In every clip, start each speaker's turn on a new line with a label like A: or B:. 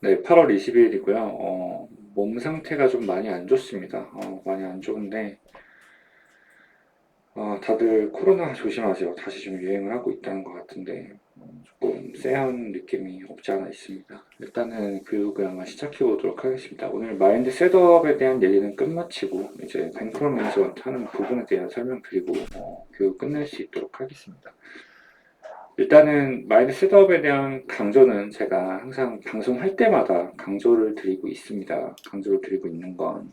A: 네, 8월 20일이고요. 몸 상태가 좀 많이 안 좋습니다. 많이 안 좋은데, 다들 코로나 조심하세요. 다시 좀 유행을 하고 있다는 것 같은데, 조금 쎄한 느낌이 없지 않아 있습니다. 일단은 교육을 한번 시작해 보도록 하겠습니다. 오늘 마인드 셋업에 대한 얘기는 끝마치고, 이제 뱅크런 매니저먼트 하는 부분에 대한 설명드리고, 교육 끝낼 수 있도록 하겠습니다. 일단은 마인드 셋업에 대한 강조는 제가 항상 방송할 때마다 강조를 드리고 있습니다. 강조를 드리고 있는 건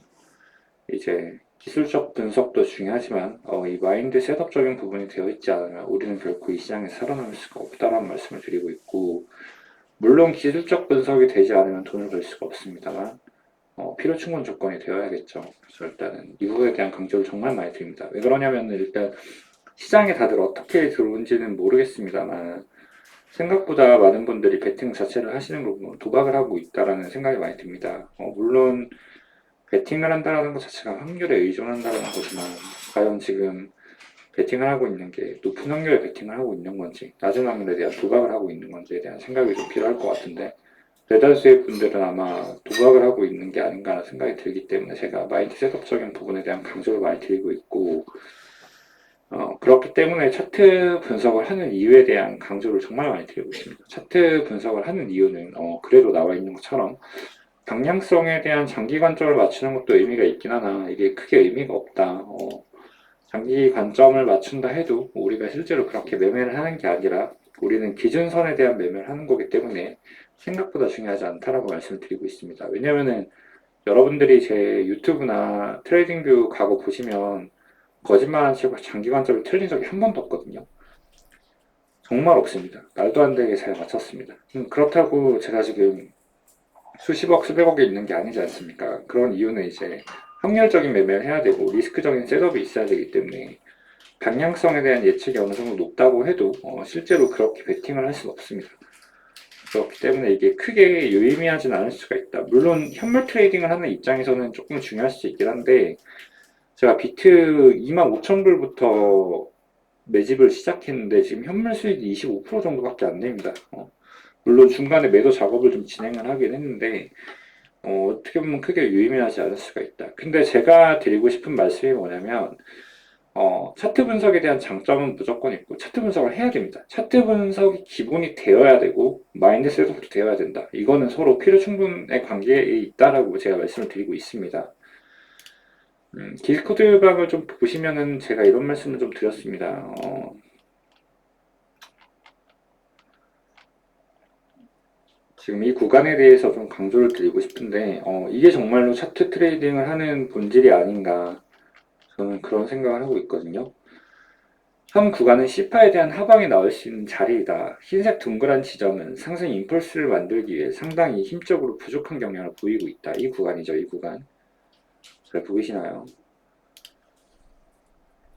A: 이제 기술적 분석도 중요하지만 이 마인드 셋업적인 부분이 되어 있지 않으면 우리는 결코 이 시장에 살아남을 수가 없다라는 말씀을 드리고 있고, 물론 기술적 분석이 되지 않으면 돈을 벌 수가 없습니다만 필요 충분 조건이 되어야겠죠. 그래서 일단은 이 부분에 대한 강조를 정말 많이 드립니다. 왜 그러냐면 일단 시장에 다들 어떻게 들어온지는 모르겠습니다만 생각보다 많은 분들이 베팅 자체를 하시는 걸 보면 도박을 하고 있다라는 생각이 많이 듭니다. 물론 베팅을 한다는 것 자체가 확률에 의존한다는 거지만 과연 지금 베팅을 하고 있는 게 높은 확률의 베팅을 하고 있는 건지 낮은 확률에 대한 도박을 하고 있는 건지에 대한 생각이 좀 필요할 것 같은데, 대다수의 분들은 아마 도박을 하고 있는 게 아닌가 하는 생각이 들기 때문에 제가 마인드 셋업적인 부분에 대한 강조를 많이 드리고 있고, 그렇기 때문에 차트 분석을 하는 이유에 대한 강조를 정말 많이 드리고 있습니다. 차트 분석을 하는 이유는 그래도 나와 있는 것처럼 방향성에 대한 장기 관점을 맞추는 것도 의미가 있긴 하나 이게 크게 의미가 없다. 장기 관점을 맞춘다 해도 우리가 실제로 그렇게 매매를 하는 게 아니라 우리는 기준선에 대한 매매를 하는 거기 때문에 생각보다 중요하지 않다라고 말씀을 드리고 있습니다. 왜냐면은 여러분들이 제 유튜브나 트레이딩뷰 가고 보시면 거짓말한 식으로 장기 관점을 틀린 적이 한 번도 없거든요. 정말 없습니다. 말도 안 되게 잘 맞췄습니다. 그렇다고 제가 지금 수십억, 수백억이 있는 게 아니지 않습니까? 그런 이유는 이제 확률적인 매매를 해야 되고 리스크적인 셋업이 있어야 되기 때문에 방향성에 대한 예측이 어느 정도 높다고 해도 실제로 그렇게 베팅을 할 수는 없습니다. 그렇기 때문에 이게 크게 유의미하진 않을 수가 있다. 물론 현물 트레이딩을 하는 입장에서는 조금 중요할 수 있긴 한데, 제가 비트 25,000불부터 매집을 시작했는데 지금 현물 수익이 25% 정도밖에 안 됩니다. 물론 중간에 매도 작업을 좀 진행을 하긴 했는데 어떻게 보면 크게 유의미하지 않을 수가 있다. 근데 제가 드리고 싶은 말씀이 뭐냐면 차트 분석에 대한 장점은 무조건 있고 차트 분석을 해야 됩니다. 차트 분석이 기본이 되어야 되고 마인드 셋업도 되어야 된다. 이거는 서로 필요 충분의 관계에 있다라고 제가 말씀을 드리고 있습니다. 디스코드방을 좀 보시면은 제가 이런 말씀을 좀 드렸습니다. 지금 이 구간에 대해서 좀 강조를 드리고 싶은데 이게 정말로 차트 트레이딩을 하는 본질이 아닌가, 저는 그런 생각을 하고 있거든요. 현 구간은 C파에 대한 하방이 나올 수 있는 자리이다. 흰색 둥그란 지점은 상승 임펄스를 만들기 위해 상당히 힘적으로 부족한 경향을 보이고 있다. 이 구간이죠, 이 구간. 잘 보이시나요?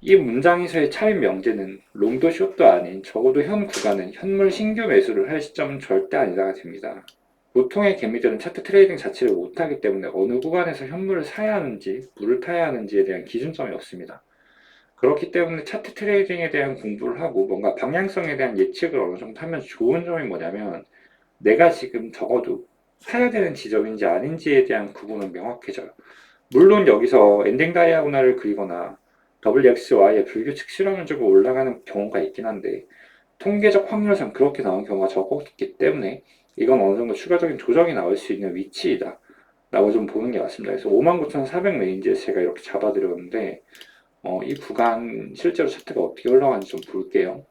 A: 이 문장에서의 차임 명제는 롱도 숏도 아닌 적어도 현 구간은 현물 신규 매수를 할 시점은 절대 아니다가 됩니다. 보통의 개미들은 차트 트레이딩 자체를 못하기 때문에 어느 구간에서 현물을 사야 하는지 물을 타야 하는지에 대한 기준점이 없습니다. 그렇기 때문에 차트 트레이딩에 대한 공부를 하고 뭔가 방향성에 대한 예측을 어느 정도 하면 좋은 점이 뭐냐면, 내가 지금 적어도 사야 되는 지점인지 아닌지에 대한 구분은 명확해져요. 물론 여기서 엔딩 다이아고날을 그리거나 WXY의 불규칙 실험을 주고 올라가는 경우가 있긴 한데 통계적 확률상 그렇게 나온 경우가 적었기 때문에 이건 어느 정도 추가적인 조정이 나올 수 있는 위치이다 라고 좀 보는 게 맞습니다. 그래서 59,400 레인지에서 제가 이렇게 잡아드렸는데 이 구간 실제로 차트가 어떻게 올라가는지 좀 볼게요.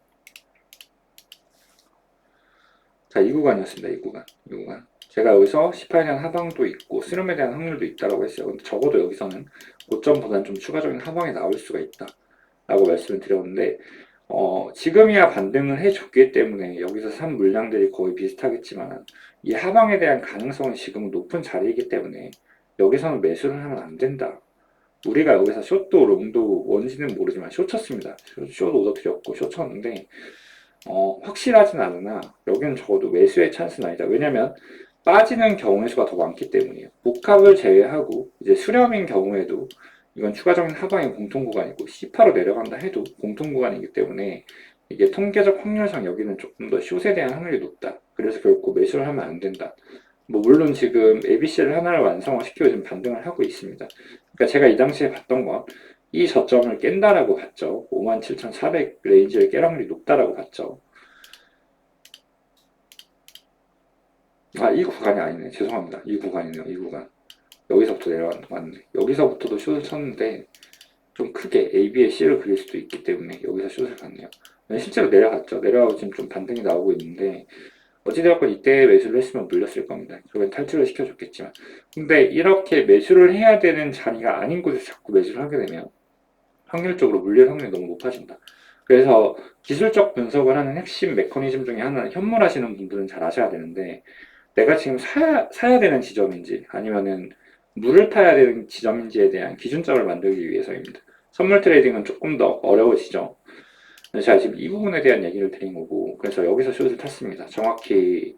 A: 자, 이 구간이었습니다. 이 구간. 이 구간. 제가 여기서 18에 대한 하방도 있고 스름에 대한 확률도 있다고 했어요. 근데 적어도 여기서는 고점보다는 좀 추가적인 하방이 나올 수가 있다 라고 말씀을 드렸는데 지금이야 반등을 해줬기 때문에 여기서 산 물량들이 거의 비슷하겠지만 이 하방에 대한 가능성은 지금 높은 자리이기 때문에 여기서는 매수를 하면 안 된다. 우리가 여기서 숏도 롱도 뭔지는 모르지만 숏 쳤습니다. 숏 오더 드렸고 숏 쳤는데 확실하진 않으나 여기는 적어도 매수의 찬스는 아니다. 왜냐면 빠지는 경우의 수가 더 많기 때문이에요. 복합을 제외하고 이제 수렴인 경우에도 이건 추가적인 하방의 공통 구간이고 C파로 내려간다 해도 공통 구간이기 때문에 이게 통계적 확률상 여기는 조금 더 숏에 대한 확률이 높다. 그래서 결코 매수를 하면 안 된다. 뭐 물론 지금 ABC를 하나를 완성을 시키고 지금 반등을 하고 있습니다. 그러니까 제가 이 당시에 봤던 건 이 저점을 깬다라고 봤죠. 57,400 레인지를 깰 확률이 높다라고 봤죠. 아, 이 구간이 아니네. 죄송합니다. 이 구간이네요. 이 구간. 여기서부터 내려왔네. 여기서부터도 숏을 쳤는데 좀 크게 AB에 C를 그릴 수도 있기 때문에 여기서 숏을 갔네요. 실제로 내려갔죠. 내려가고 지금 좀 반등이 나오고 있는데 어찌되었건 이때 매수를 했으면 물렸을 겁니다. 결국엔 탈출을 시켜줬겠지만. 근데 이렇게 매수를 해야 되는 자리가 아닌 곳에서 자꾸 매수를 하게 되면 확률적으로 물릴 확률이 너무 높아진다. 그래서 기술적 분석을 하는 핵심 메커니즘 중에 하나는 현물하시는 분들은 잘 아셔야 되는데 내가 지금 사야 되는 지점인지 아니면은 물을 타야 되는 지점인지에 대한 기준점을 만들기 위해서입니다. 선물 트레이딩은 조금 더 어려우시죠? 제가 지금 이 부분에 대한 얘기를 드린 거고 그래서 여기서 숏을 탔습니다. 정확히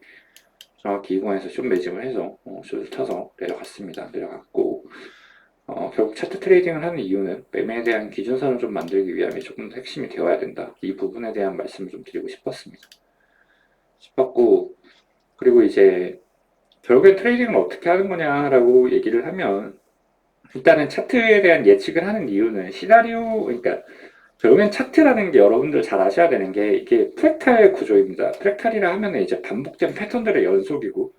A: 이 구간에서 숏 매집을 해서 숏을 타서 내려갔습니다. 내려갔고 결국 차트 트레이딩을 하는 이유는 매매에 대한 기준선을 좀 만들기 위함이 조금 더 핵심이 되어야 된다. 이 부분에 대한 말씀을 좀 드리고 싶었고 그리고 이제 결국엔 트레이딩을 어떻게 하는 거냐라고 얘기를 하면 일단은 차트에 대한 예측을 하는 이유는 시나리오 그러니까 결국엔 차트라는 게 여러분들 잘 아셔야 되는 게 이게 프랙탈 구조입니다. 프랙탈이라 하면은 이제 반복된 패턴들의 연속이고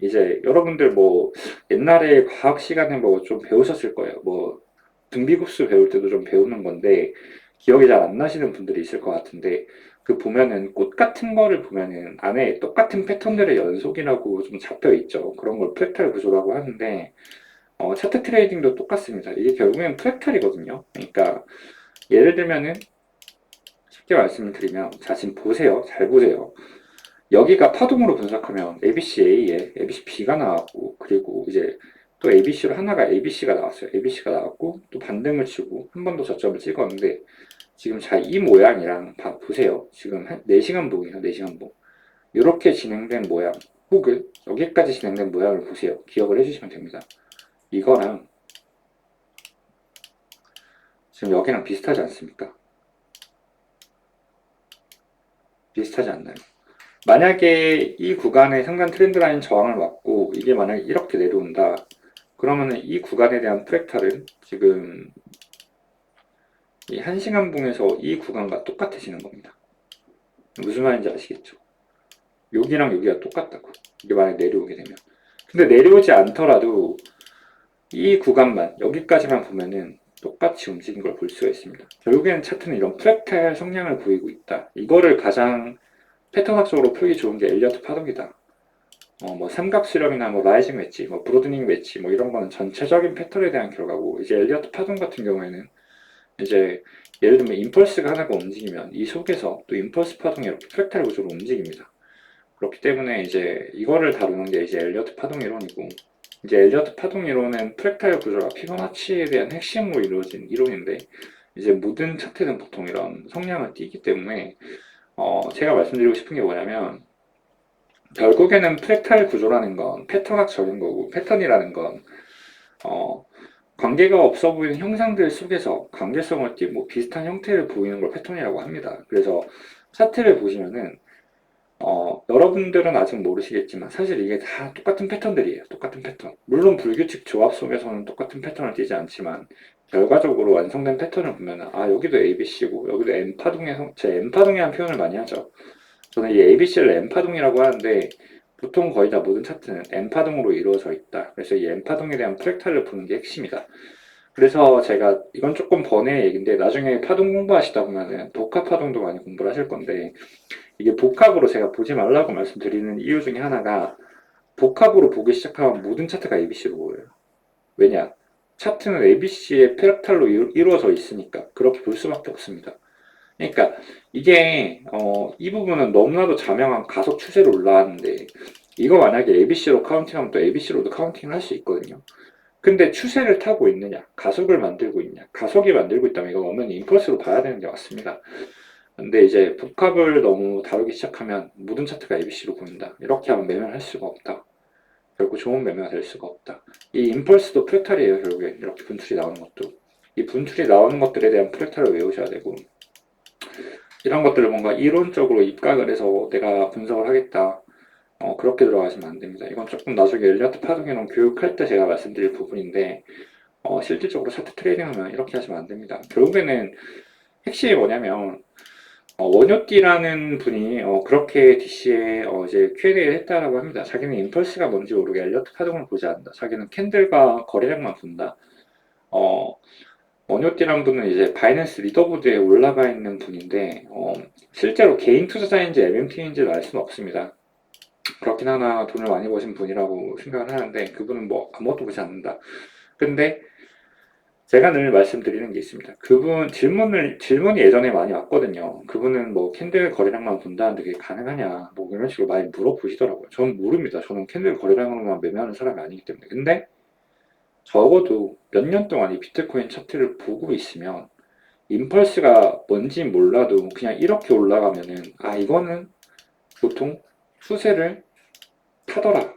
A: 이제 여러분들 뭐 옛날에 과학 시간에 뭐 좀 배우셨을 거예요. 뭐 등비급수 배울 때도 좀 배우는 건데 기억이 잘 안 나시는 분들이 있을 것 같은데 그 보면은 꽃 같은 거를 보면은 안에 똑같은 패턴들의 연속이라고 좀 잡혀 있죠. 그런 걸 프랙탈 구조라고 하는데 차트 트레이딩도 똑같습니다. 이게 결국엔 프랙탈이거든요. 그러니까 예를 들면은 쉽게 말씀을 드리면 자 지금 보세요. 잘 보세요. 여기가 파동으로 분석하면 ABC A에 ABC B가 나왔고 그리고 이제 또 ABC로 하나가 ABC가 나왔어요. ABC가 나왔고 또 반등을 치고 한 번 더 저점을 찍었는데 지금 자 이 모양이랑 보세요. 지금 한 4시간 봉이에요. 4시간 봉. 이렇게 진행된 모양 혹은 여기까지 진행된 모양을 보세요. 기억을 해주시면 됩니다. 이거랑 지금 여기랑 비슷하지 않습니까? 비슷하지 않나요? 만약에 이 구간의 상단 트렌드 라인 저항을 맞고 이게 만약에 이렇게 내려온다 그러면은 이 구간에 대한 프랙탈은 지금 이 1시간 봉에서 이 구간과 똑같아지는 겁니다. 무슨 말인지 아시겠죠? 여기랑 여기가 똑같다고. 이게 만약에 내려오게 되면. 근데 내려오지 않더라도 이 구간만 여기까지만 보면은 똑같이 움직인 걸 볼 수가 있습니다. 결국에는 차트는 이런 프랙탈 성향을 보이고 있다. 이거를 가장 패턴학적으로 풀기 좋은 게 엘리어트 파동이다. 뭐 삼각 수렴이나 뭐 라이징 웨지, 뭐 브로드닝 웨지, 뭐 이런 거는 전체적인 패턴에 대한 결과고 이제 엘리어트 파동 같은 경우에는 이제 예를 들면 임펄스가 하나가 움직이면 이 속에서 또 임펄스 파동이 이렇게 프랙탈 구조로 움직입니다. 그렇기 때문에 이제 이거를 다루는 게 이제 엘리어트 파동 이론이고 이제 엘리어트 파동 이론은 프랙탈 구조가 피보나치에 대한 핵심으로 이루어진 이론인데 이제 모든 차트는 보통 이런 성향을 띠기 때문에 제가 말씀드리고 싶은 게 뭐냐면 결국에는 프랙탈 구조라는 건 패턴학적인 거고 패턴이라는 건 관계가 없어 보이는 형상들 속에서 관계성을 띠고 비슷한 형태를 보이는 걸 패턴이라고 합니다. 그래서 차트를 보시면은 여러분들은 아직 모르시겠지만 사실 이게 다 똑같은 패턴들이에요. 똑같은 패턴. 물론 불규칙 조합 속에서는 똑같은 패턴을 띠지 않지만 결과적으로 완성된 패턴을 보면 여기도 ABC고 여기도 M파동의 제 M파동이라는 표현을 많이 하죠. 저는 이 ABC를 M파동이라고 하는데 보통 거의 다 모든 차트는 M파동으로 이루어져 있다. 그래서 이 M파동에 대한 프랙탈을 보는 게 핵심이다. 그래서 제가 이건 조금 번외의 얘기인데 나중에 파동 공부하시다 보면은 독합 파동도 많이 공부를 하실 건데 이게 복합으로 제가 보지 말라고 말씀드리는 이유 중에 하나가 복합으로 보기 시작하면 모든 차트가 ABC로 보여요. 왜냐? 차트는 ABC의 프랙탈로 이루어져 있으니까 그렇게 볼 수밖에 없습니다. 그러니까 이게 이 부분은 너무나도 자명한 가속 추세로 올라왔는데 이거 만약에 ABC로 카운팅하면 또 ABC로도 카운팅을 할 수 있거든요. 근데 추세를 타고 있느냐, 가속을 만들고 있냐, 가속이 만들고 있다면 이거 엄연히 임펄스로 봐야 되는 게 맞습니다. 근데 이제 복합을 너무 다루기 시작하면 모든 차트가 ABC로 보인다. 이렇게 하면 매매를 할 수가 없다. 결국 좋은 매매가 될 수가 없다. 이 임펄스도 프랙탈이에요. 결국에 이렇게 분출이 나오는 것도. 이 분출이 나오는 것들에 대한 프랙탈을 외우셔야 되고 이런 것들을 뭔가 이론적으로 입각을 해서 내가 분석을 하겠다. 그렇게 들어가시면 안 됩니다. 이건 조금 나중에 엘리어트 파동이론 교육할 때 제가 말씀드릴 부분인데, 실질적으로 차트 트레이딩하면 이렇게 하시면 안 됩니다. 결국에는 핵심이 뭐냐면, 원효띠라는 분이 그렇게 DC에 이제 Q&A를 했다라고 합니다. 자기는 임펄스가 뭔지 모르게 엘리어트 파동을 보지 않는다. 자기는 캔들과 거래량만 본다. 어, 원효띠라는 분은 이제 바이낸스 리더보드에 올라가 있는 분인데 실제로 개인 투자자인지 MMT인지를 알 수는 없습니다. 그렇긴 하나 돈을 많이 버신 분이라고 생각을 하는데 그분은 뭐 아무것도 보지 않는다. 근데 제가 늘 말씀드리는 게 있습니다. 그분 질문이 예전에 많이 왔거든요. 그분은 뭐 캔들 거래량만 본다는데 그게 가능하냐, 뭐 이런 식으로 많이 물어보시더라고요. 저는 모릅니다. 저는 캔들 거래량으로만 매매하는 사람이 아니기 때문에. 근데 적어도 몇 년 동안 이 비트코인 차트를 보고 있으면 임펄스가 뭔지 몰라도 그냥 이렇게 올라가면은 이거는 보통 추세를 타더라,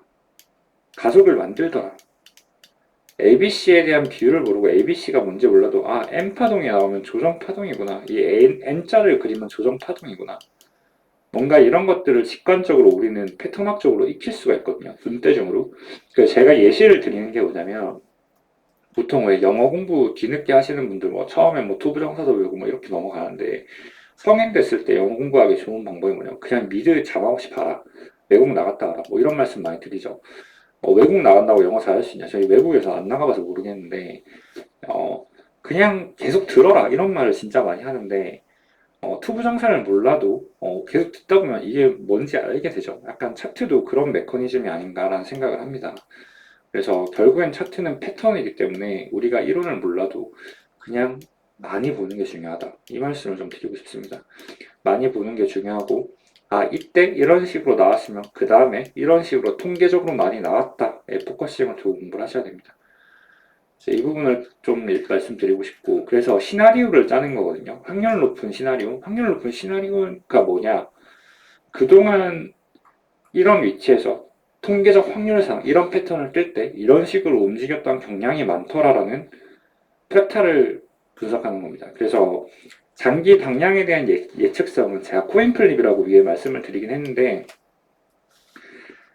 A: 가속을 만들더라. ABC에 대한 비율을 모르고 ABC가 뭔지 몰라도 N파동이 나오면 조정파동이구나. 이 N자를 그리면 조정파동이구나. 뭔가 이런 것들을 직관적으로 우리는 패턴학적으로 익힐 수가 있거든요. 눈대중으로. 그래서 제가 예시를 드리는 게 뭐냐면 보통 왜 영어 공부 뒤늦게 하시는 분들 뭐 처음에 뭐 투부정사도 외우고 뭐 이렇게 넘어가는데 성인 됐을 때 영어 공부하기 좋은 방법이 뭐냐면 그냥 미드 자막 없이 봐라. 외국 나갔다 와라. 뭐 이런 말씀 많이 드리죠. 외국 나간다고 영어 잘할 수 있냐? 저희 외국에서 안 나가봐서 모르겠는데, 그냥 계속 들어라. 이런 말을 진짜 많이 하는데, 투부정사를 몰라도, 계속 듣다 보면 이게 뭔지 알게 되죠. 약간 차트도 그런 메커니즘이 아닌가라는 생각을 합니다. 그래서 결국엔 차트는 패턴이기 때문에 우리가 이론을 몰라도 그냥 많이 보는 게 중요하다. 이 말씀을 좀 드리고 싶습니다. 많이 보는 게 중요하고, 이때 이런 식으로 나왔으면 그 다음에 이런 식으로 통계적으로 많이 나왔다에 포커싱을 두고 공부를 하셔야 됩니다. 이 부분을 좀 말씀드리고 싶고, 그래서 시나리오를 짜는 거거든요. 확률 높은 시나리오. 확률 높은 시나리오가 뭐냐? 그동안 이런 위치에서 통계적 확률상 이런 패턴을 뜰 때 이런 식으로 움직였던 경향이 많더라라는 팩타를 분석하는 겁니다. 그래서 장기 방향에 대한 예측성은 제가 코인플립이라고 위에 말씀을 드리긴 했는데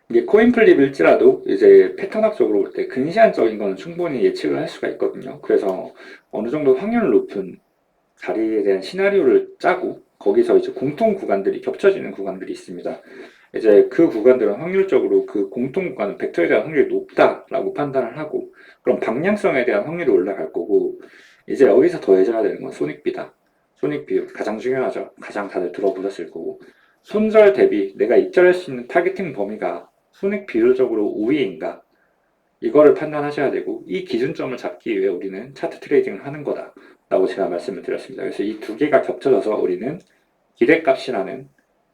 A: 이게 코인플립일지라도 이제 패턴학적으로 볼 때 근시안적인 거는 충분히 예측을 할 수가 있거든요. 그래서 어느 정도 확률 높은 자리에 대한 시나리오를 짜고 거기서 이제 공통 구간들이 겹쳐지는 구간들이 있습니다. 이제 그 구간들은 확률적으로 그 공통 구간은 벡터에 대한 확률이 높다라고 판단을 하고 그럼 방향성에 대한 확률이 올라갈 거고 이제 여기서 더해져야 되는 건 손익비다. 손익 비율 가장 중요하죠. 가장 다들 들어보셨을 거고 손절 대비 내가 입절할 수 있는 타겟팅 범위가 손익 비율적으로 우위인가 이거를 판단하셔야 되고 이 기준점을 잡기 위해 우리는 차트 트레이딩을 하는 거다 라고 제가 말씀을 드렸습니다. 그래서 이 두 개가 겹쳐져서 우리는 기대값이라는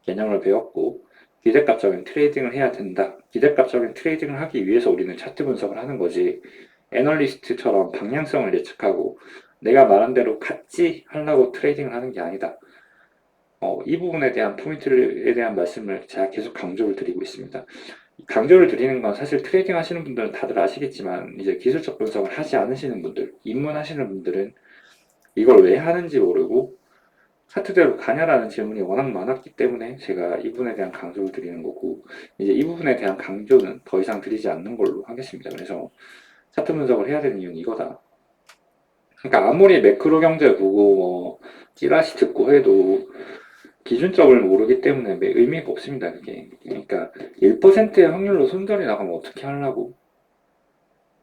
A: 개념을 배웠고 기대값적인 트레이딩을 해야 된다. 기대값적인 트레이딩을 하기 위해서 우리는 차트 분석을 하는 거지 애널리스트처럼 방향성을 예측하고 내가 말한 대로 같이 하려고 트레이딩을 하는 게 아니다. 이 부분에 대한 포인트에 대한 말씀을 제가 계속 강조를 드리고 있습니다. 강조를 드리는 건 사실 트레이딩 하시는 분들은 다들 아시겠지만 이제 기술적 분석을 하지 않으시는 분들, 입문하시는 분들은 이걸 왜 하는지 모르고 차트대로 가냐라는 질문이 워낙 많았기 때문에 제가 이 부분에 대한 강조를 드리는 거고 이제 이 부분에 대한 강조는 더 이상 드리지 않는 걸로 하겠습니다. 그래서 차트 분석을 해야 되는 이유는 이거다. 그러니까 아무리 매크로 경제 보고 뭐 찌라시 듣고 해도 기준점을 모르기 때문에 의미가 없습니다. 그게. 그러니까 1%의 확률로 손절이 나가면 어떻게 하려고?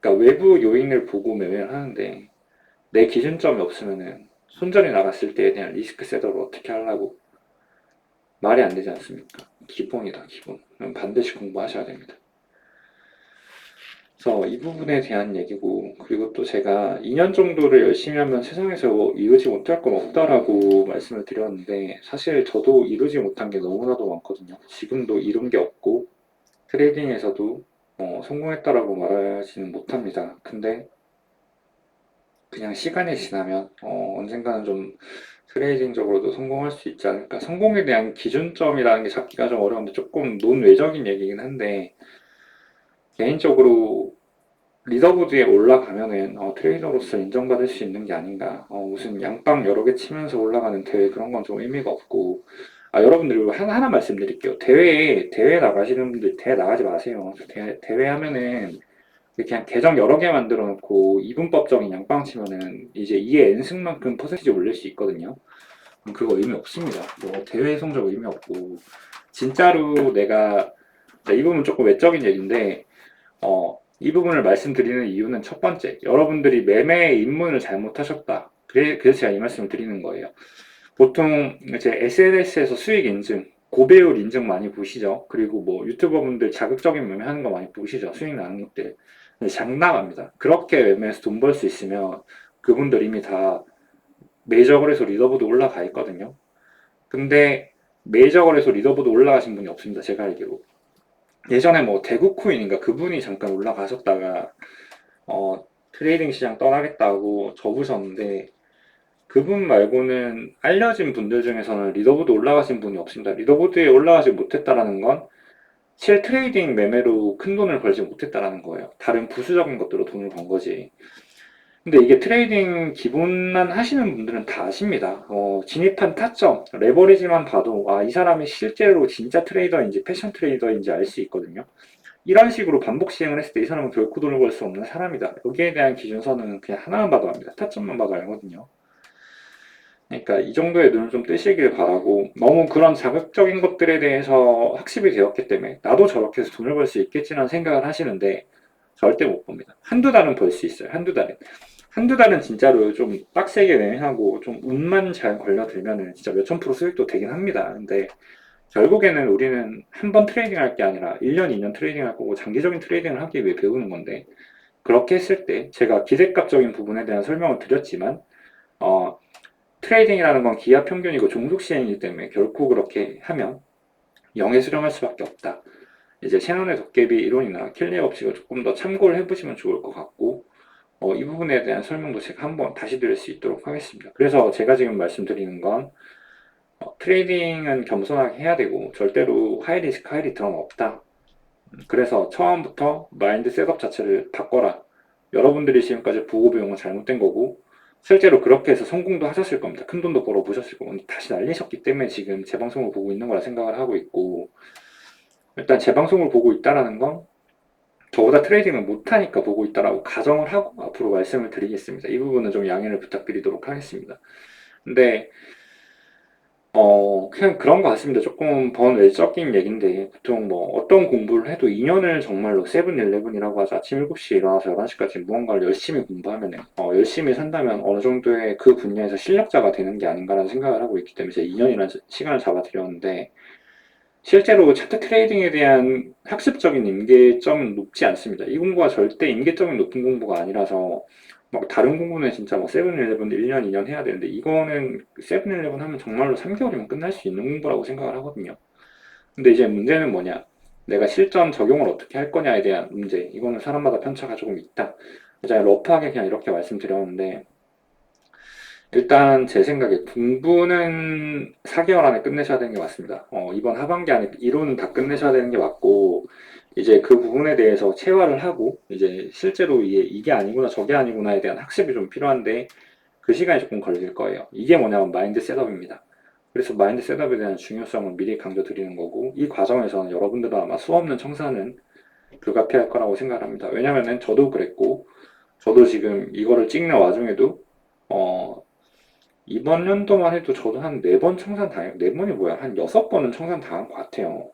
A: 그러니까 외부 요인을 보고 매매를 하는데 내 기준점이 없으면은 손절이 나갔을 때에 대한 리스크 셋업을 어떻게 하려고? 말이 안 되지 않습니까? 기본이다, 기본. 반드시 공부하셔야 됩니다. 그래서 이 부분에 대한 얘기고, 그리고 또 제가 2년 정도를 열심히 하면 세상에서 이루지 못할 건 없다라고 말씀을 드렸는데, 사실 저도 이루지 못한 게 너무나도 많거든요. 지금도 이룬 게 없고, 트레이딩에서도 성공했다라고 말하지는 못합니다. 근데 그냥 시간이 지나면 언젠가는 좀 트레이딩적으로도 성공할 수 있지 않을까. 성공에 대한 기준점이라는 게 잡기가 좀 어려운데 조금 논외적인 얘기긴 한데 개인적으로 리더보드에 올라가면은 트레이더로서 인정받을 수 있는 게 아닌가. 무슨 양빵 여러 개 치면서 올라가는 대회 그런 건 좀 의미가 없고 여러분들 이거 하나 말씀드릴게요. 대회 나가시는 분들 대회 나가지 마세요. 대회 하면은 그냥 계정 여러 개 만들어 놓고 이분법적인 양빵 치면은 이제 이에 n승만큼 퍼센티지 올릴 수 있거든요. 그거 의미 없습니다. 뭐 대회 성적 의미 없고 진짜로 내가 이 부분 조금 외적인 얘기인데 이 부분을 말씀드리는 이유는 첫 번째, 여러분들이 매매 입문을 잘못하셨다. 그래서 제가 이 말씀을 드리는 거예요. 보통 이제 SNS에서 수익 인증, 고배율 인증 많이 보시죠. 그리고 뭐 유튜버분들 자극적인 매매 하는 거 많이 보시죠. 수익 나는 것들. 장난합니다. 그렇게 매매해서 돈 벌 수 있으면 그분들 이미 다 메이저 거래소 리더보드 올라가 있거든요. 근데 메이저 거래소 리더보드 올라가신 분이 없습니다. 제가 알기로. 예전에 뭐 대구코인인가 그분이 잠깐 올라가셨다가 트레이딩 시장 떠나겠다고 접으셨는데 그분 말고는 알려진 분들 중에서는 리더보드 올라가신 분이 없습니다. 리더보드에 올라가지 못했다라는 건 실트레이딩 매매로 큰 돈을 벌지 못했다라는 거예요. 다른 부수적인 것들로 돈을 번 거지. 근데 이게 트레이딩 기본만 하시는 분들은 다 아십니다. 진입한 타점, 레버리지만 봐도 이 사람이 실제로 진짜 트레이더인지 패션 트레이더인지 알 수 있거든요. 이런 식으로 반복 시행을 했을 때 이 사람은 결코 돈을 벌 수 없는 사람이다. 여기에 대한 기준서는 그냥 하나만 봐도 압니다. 타점만 봐도 알거든요. 그러니까 이 정도의 눈을 좀 뜨시길 바라고, 너무 그런 자극적인 것들에 대해서 학습이 되었기 때문에 나도 저렇게 해서 돈을 벌 수 있겠지라는 생각을 하시는데 절대 못 봅니다. 한두 달은 벌 수 있어요. 한두 달은 진짜로 좀 빡세게 매매하고 좀 운만 잘 걸려들면은 진짜 몇천 프로 수익도 되긴 합니다. 근데 결국에는 우리는 한 번 트레이딩 할 게 아니라 1년, 2년 트레이딩 할 거고 장기적인 트레이딩을 하기 위해 배우는 건데, 그렇게 했을 때 제가 기대값적인 부분에 대한 설명을 드렸지만 트레이딩이라는 건 기하 평균이고 종속 시행이기 때문에 결코 그렇게 하면 0에 수렴할 수밖에 없다. 이제 셰넌의 도깨비 이론이나 킬리의 법칙을 조금 더 참고를 해보시면 좋을 것 같고, 이 부분에 대한 설명도 제가 한번 다시 드릴 수 있도록 하겠습니다. 그래서 제가 지금 말씀드리는 건 트레이딩은 겸손하게 해야 되고 절대로 하이 리스크 하이 리턴은 없다. 그래서 처음부터 마인드 셋업 자체를 바꿔라. 여러분들이 지금까지 보고 배운 건 잘못된 거고 실제로 그렇게 해서 성공도 하셨을 겁니다. 큰 돈도 벌어 보셨을 거고 다시 날리셨기 때문에 지금 제 방송을 보고 있는 거라 생각을 하고 있고, 일단 제 방송을 보고 있다라는 건 저보다 트레이딩을 못하니까 보고 있다라고 가정을 하고 앞으로 말씀을 드리겠습니다. 이 부분은 좀 양해를 부탁드리도록 하겠습니다. 근데 그냥 그런 것 같습니다. 조금 번외적인 얘기인데, 보통 뭐 어떤 공부를 해도 2년을 정말로 세븐일레븐이라고 하죠. 아침 7시에 일어나서 11시까지 무언가를 열심히 공부하면, 열심히 산다면 어느 정도의 그 분야에서 실력자가 되는 게 아닌가라는 생각을 하고 있기 때문에 제가 2년이라는 시간을 잡아드렸는데, 실제로 차트 트레이딩에 대한 학습적인 임계점은 높지 않습니다. 이 공부가 절대 임계점이 높은 공부가 아니라서, 막 다른 공부는 진짜 뭐 세븐일레븐 1년, 2년 해야 되는데 이거는 세븐일레븐 하면 정말로 3개월이면 끝날 수 있는 공부라고 생각을 하거든요. 근데 이제 문제는 뭐냐? 내가 실전 적용을 어떻게 할 거냐에 대한 문제. 이거는 사람마다 편차가 조금 있다. 제가 러프하게 그냥 이렇게 말씀드렸는데, 일단 제 생각에 공부는 4개월 안에 끝내셔야 되는 게 맞습니다. 이번 하반기 안에 이론은 다 끝내셔야 되는 게 맞고, 이제 그 부분에 대해서 체화를 하고, 이제 실제로 이게 아니구나, 저게 아니구나에 대한 학습이 좀 필요한데, 그 시간이 조금 걸릴 거예요. 이게 뭐냐면 마인드 셋업입니다. 그래서 마인드 셋업에 대한 중요성을 미리 강조드리는 거고, 이 과정에서는 여러분들도 아마 수없는 청산은 불가피할 거라고 생각합니다. 왜냐면은 저도 그랬고, 저도 지금 이거를 찍는 와중에도, 이번 연도만 해도 저도 한 4번 청산 당해요. 4번이 뭐야? 한 6번은 청산 당한 것 같아요.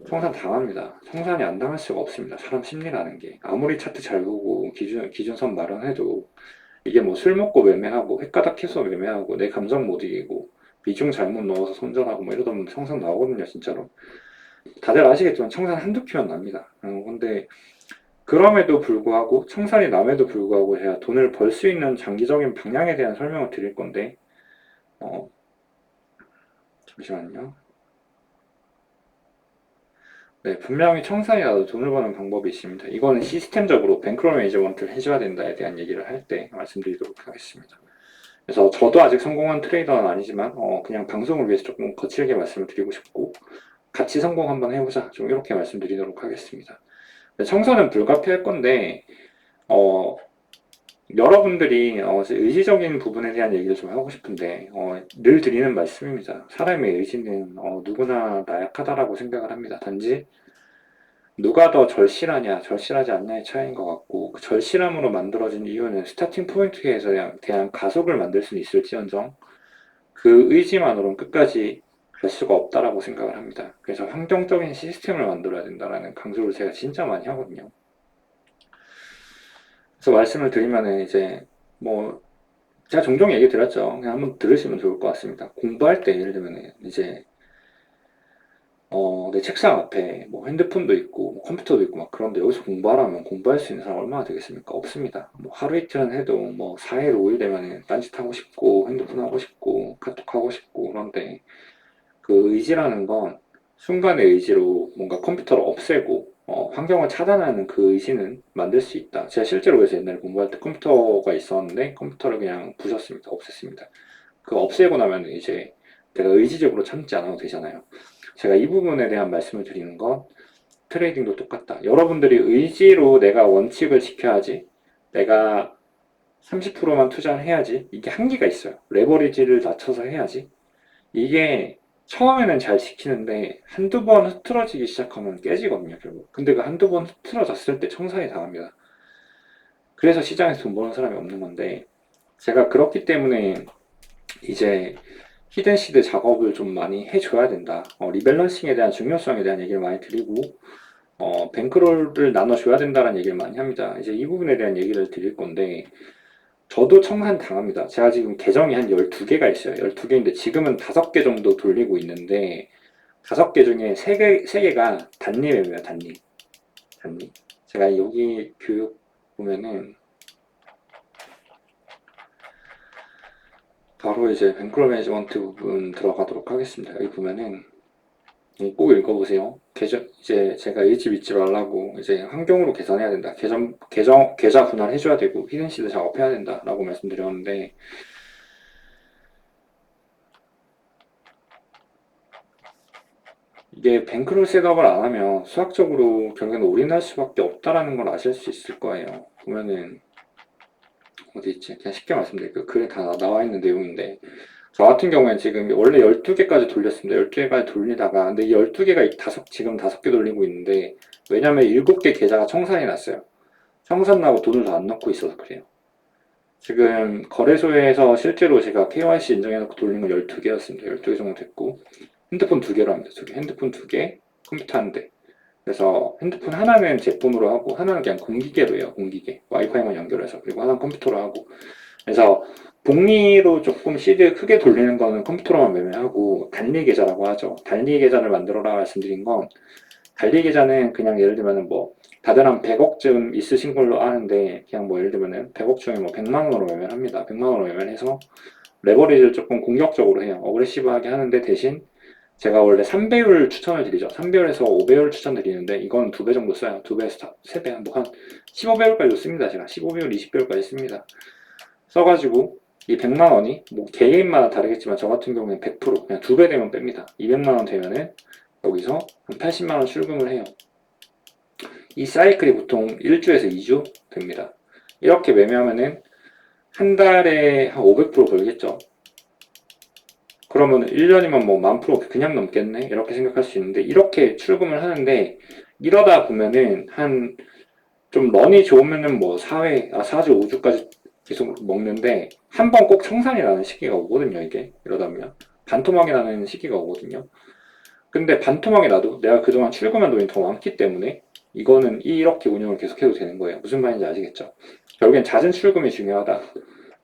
A: 청산 당합니다. 청산이 안 당할 수가 없습니다. 사람 심리라는 게. 아무리 차트 잘 보고 기준선 마련해도 이게 뭐 술 먹고 매매하고 횟가닥 해서 매매하고 내 감정 못 이기고 비중 잘못 넣어서 손절하고 뭐 이러다 보면 청산 나오거든요, 진짜로. 다들 아시겠지만 청산 한두 키면 납니다. 근데 그럼에도 불구하고 청산이 남에도 불구하고 제가 돈을 벌 수 있는 장기적인 방향에 대한 설명을 드릴 건데, 어, 잠시만요. 네, 분명히 청산이 나도 돈을 버는 방법이 있습니다. 이거는 시스템적으로 뱅크롤 매니저먼트를 해줘야 된다에 대한 얘기를 할 때 말씀드리도록 하겠습니다. 그래서 저도 아직 성공한 트레이더는 아니지만 그냥 방송을 위해서 조금 거칠게 말씀을 드리고 싶고, 같이 성공 한번 해보자, 좀 이렇게 말씀드리도록 하겠습니다. 청산은 불가피할 건데, 어, 여러분들이 의지적인 부분에 대한 얘기를 좀 하고 싶은데 늘 드리는 말씀입니다. 사람의 의지는 누구나 나약하다라고 생각을 합니다. 단지 누가 더 절실하냐, 절실하지 않냐의 차이인 것 같고 그 절실함으로 만들어진 이유는 스타팅 포인트에 대한 가속을 만들 수는 있을지언정 그 의지만으로는 끝까지 갈 수가 없다라고 생각을 합니다. 그래서 환경적인 시스템을 만들어야 된다라는 강조를 제가 진짜 많이 하거든요. 그래서 말씀을 드리면은 이제 뭐 제가 종종 얘기 드렸죠. 그냥 한번 들으시면 좋을 것 같습니다. 공부할 때 예를 들면 이제 내 책상 앞에 뭐 핸드폰도 있고 뭐 컴퓨터도 있고 막 그런데 여기서 공부하라면 공부할 수 있는 사람 얼마나 되겠습니까? 없습니다. 뭐 하루 이틀은 해도 뭐 4일 5일 되면은 딴짓 하고 싶고 핸드폰 하고 싶고 카톡 하고 싶고 그런데 그 의지라는 건 순간의 의지로 뭔가 컴퓨터를 없애고 환경을 차단하는 그 의지는 만들 수 있다. 제가 실제로 그래서 옛날에 공부할 때 컴퓨터가 있었는데 컴퓨터를 그냥 부셨습니다. 없앴습니다. 그 없애고 나면 이제 내가 의지적으로 참지 않아도 되잖아요. 제가 이 부분에 대한 말씀을 드리는 건 트레이딩도 똑같다. 여러분들이 의지로 내가 원칙을 지켜야지, 내가 30%만 투자를 해야지, 이게 한계가 있어요. 레버리지를 낮춰서 해야지. 이게 처음에는 잘 지키는데 한두 번 흐트러지기 시작하면 깨지거든요, 결국. 근데 그 한두 번 흐트러졌을 때 청산이 당합니다. 그래서 시장에서 돈 버는 사람이 없는 건데, 제가 그렇기 때문에 이제 히든시드 작업을 좀 많이 해줘야 된다. 리밸런싱에 대한 중요성에 대한 얘기를 많이 드리고, 뱅크롤을 나눠줘야 된다는 얘기를 많이 합니다. 이제 이 부분에 대한 얘기를 드릴 건데, 저도 청산 당합니다. 제가 지금 계정이 한 12개가 있어요. 12개인데 지금은 5개 정도 돌리고 있는데, 5개 중에 3개가 단리매매예요, 단리. 단리. 제가 여기 교육 보면은, 바로 이제 뱅크롤 매니지먼트 부분 들어가도록 하겠습니다. 여기 보면은, 꼭 읽어보세요. 이제 제가 의지 믿지 말라고 이제 환경으로 개선해야 된다. 계좌 분할 해줘야 되고 히든시드 작업해야 된다라고 말씀드렸는데 이게 뱅크롤 셋업을 안 하면 수학적으로 결국엔 올인할 수밖에 없다라는 걸 아실 수 있을 거예요. 보면은 어디 있지? 그냥 쉽게 말씀드릴게요. 글에 다 나와 있는 내용인데 저 같은 경우엔 지금 원래 12개까지 돌렸습니다. 12개까지 돌리다가 근데 이 12개가 지금 5개 돌리고 있는데 왜냐면 7개 계좌가 청산이 났어요. 청산 나고 돈을 더 안 넣고 있어서 그래요. 지금 거래소에서 실제로 제가 KYC 인정해놓고 돌린 건 12개였습니다. 12개 정도 됐고 핸드폰 2개로 합니다. 핸드폰 2개, 컴퓨터 1대. 그래서 핸드폰 하나는 제 폰으로 하고 하나는 그냥 공기계로 해요. 공기계. 와이파이만 연결해서. 그리고 하나는 컴퓨터로 하고. 그래서 복리로 조금 시드 크게 돌리는 거는 컴퓨터로만 매매하고 단리 계좌라고 하죠. 단리 계좌를 만들어라 말씀드린 건 단리 계좌는 그냥 예를 들면은 뭐 다들 한 100억쯤 있으신 걸로 아는데 그냥 뭐 예를 들면은 100억 중에 뭐 100만 원으로 매매를 합니다. 100만 원으로 매매를 해서 레버리지를 조금 공격적으로 해요. 어그레시브하게 하는데 대신 제가 원래 3배율 추천을 드리죠. 3배율에서 5배율 추천드리는데 이건 2배 정도 써요. 2배에서 3배, 뭐 한 15배율까지도 씁니다. 제가 15배율, 20배율까지 씁니다. 써가지고 이 100만 원이 뭐 개개인마다 다르겠지만 저 같은 경우는 100% 그냥 2배 되면 뺍니다. 200만 원 되면은 여기서 한 80만 원 출금을 해요. 이 사이클이 보통 1주에서 2주 됩니다. 이렇게 매매하면은 한 달에 한 500% 벌겠죠. 그러면 1년이면 뭐 10,000% 그냥 넘겠네? 이렇게 생각할 수 있는데 이렇게 출금을 하는데 이러다 보면은 한 좀 런이 좋으면은 뭐 4주, 5주까지 계속 먹는데 한 번 꼭 청산이 나는 시기가 오거든요, 이게. 이러다 보면. 반토막이 나는 시기가 오거든요. 근데 반토막이 나도 내가 그동안 출금한 돈이 더 많기 때문에 이거는 이렇게 운영을 계속해도 되는 거예요. 무슨 말인지 아시겠죠? 결국엔 잦은 출금이 중요하다.